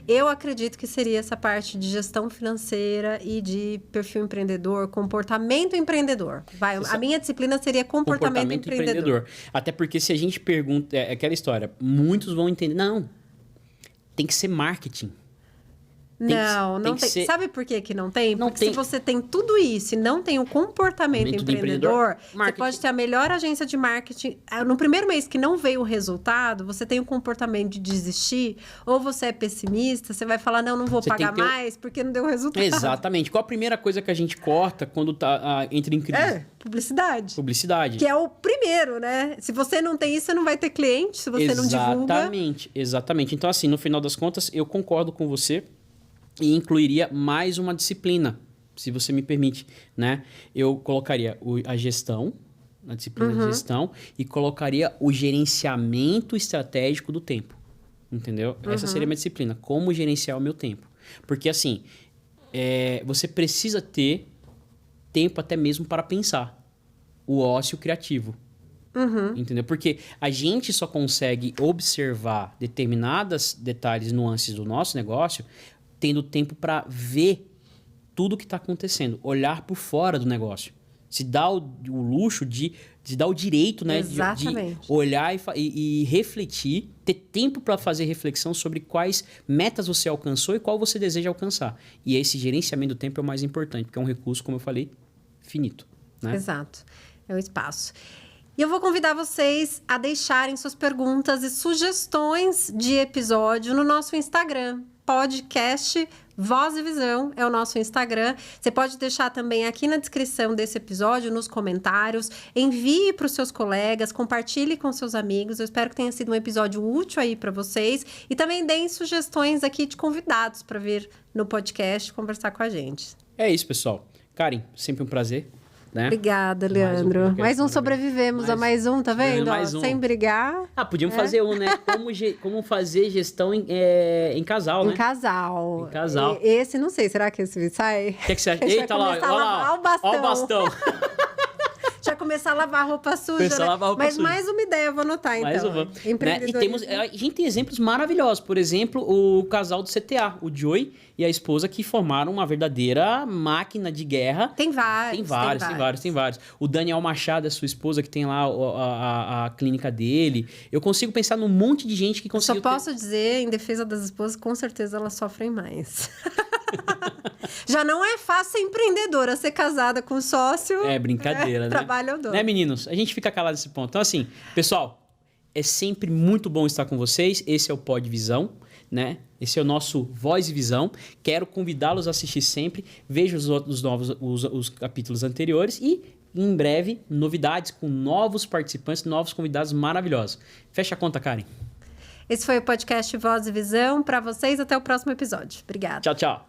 Eu acredito que seria essa parte de gestão financeira e de perfil empreendedor, comportamento empreendedor. A minha disciplina seria comportamento empreendedor. Até porque se a gente pergunta, é aquela história, muitos vão entender, não, tem que ser marketing. Não tem. Sabe por que não tem? Porque se você tem tudo isso e não tem o comportamento empreendedor, você pode ter a melhor agência de marketing. No primeiro mês que não veio o resultado, você tem o comportamento de desistir, ou você é pessimista, você vai falar, não vou pagar mais porque não deu resultado. Exatamente. Qual a primeira coisa que a gente corta quando entra em crise? Publicidade. Que é o primeiro, né? Se você não tem isso, você não vai ter cliente, se você não divulga. Exatamente. Então, assim, no final das contas, eu concordo com você. E incluiria mais uma disciplina, se você me permite, né? Eu colocaria a gestão, a disciplina de gestão, e colocaria o gerenciamento estratégico do tempo, entendeu? Essa seria a minha disciplina, como gerenciar o meu tempo. Porque, assim, você precisa ter tempo até mesmo para pensar, o ócio criativo. Entendeu? Porque a gente só consegue observar determinados detalhes, nuances do nosso negócio tendo tempo para ver tudo o que está acontecendo, olhar por fora do negócio. Se dá o luxo de dar o direito, né, de olhar e refletir, ter tempo para fazer reflexão sobre quais metas você alcançou e qual você deseja alcançar. E esse gerenciamento do tempo é o mais importante, porque é um recurso, como eu falei, finito. Né? Exato. É o espaço. E eu vou convidar vocês a deixarem suas perguntas e sugestões de episódio no nosso Instagram. Podcast Voz e Visão é o nosso Instagram. Você pode deixar também aqui na descrição desse episódio, nos comentários. Envie para os seus colegas, compartilhe com seus amigos. Eu espero que tenha sido um episódio útil aí para vocês. E também deem sugestões aqui de convidados para vir no podcast conversar com a gente. É isso, pessoal. Karen, sempre um prazer. Né? Obrigada, Leandro. Mais um sobrevivemos a mais um, tá vendo? Mais um. Sem brigar. Podíamos fazer um, né? Como fazer gestão em casal, né? Em casal. Em casal. Esse, não sei, será que esse sai? O que você acha? Eita, olha lá. Olha o bastão. Já começar a lavar roupa suja, Mas mais uma ideia, eu vou anotar, então. Mais uma. A gente tem exemplos maravilhosos. Por exemplo, o casal do CTA, o Joey e a esposa, que formaram uma verdadeira máquina de guerra. Tem vários. O Daniel Machado, a sua esposa, que tem lá a clínica dele. Eu consigo pensar num monte de gente que conseguiu... Só posso dizer, em defesa das esposas, com certeza elas sofrem mais. Já não é fácil ser empreendedora, ser casada com sócio. É brincadeira, né? Trabalho duro. Né, meninos? A gente fica calado nesse ponto. Então, assim, pessoal, é sempre muito bom estar com vocês. Esse é o Pod Visão, né? Esse é o nosso Voz e Visão. Quero convidá-los a assistir sempre. Veja os capítulos anteriores e, em breve, novidades com novos participantes, novos convidados maravilhosos. Fecha a conta, Karen. Esse foi o podcast Voz e Visão. Para vocês, até o próximo episódio. Obrigada. Tchau.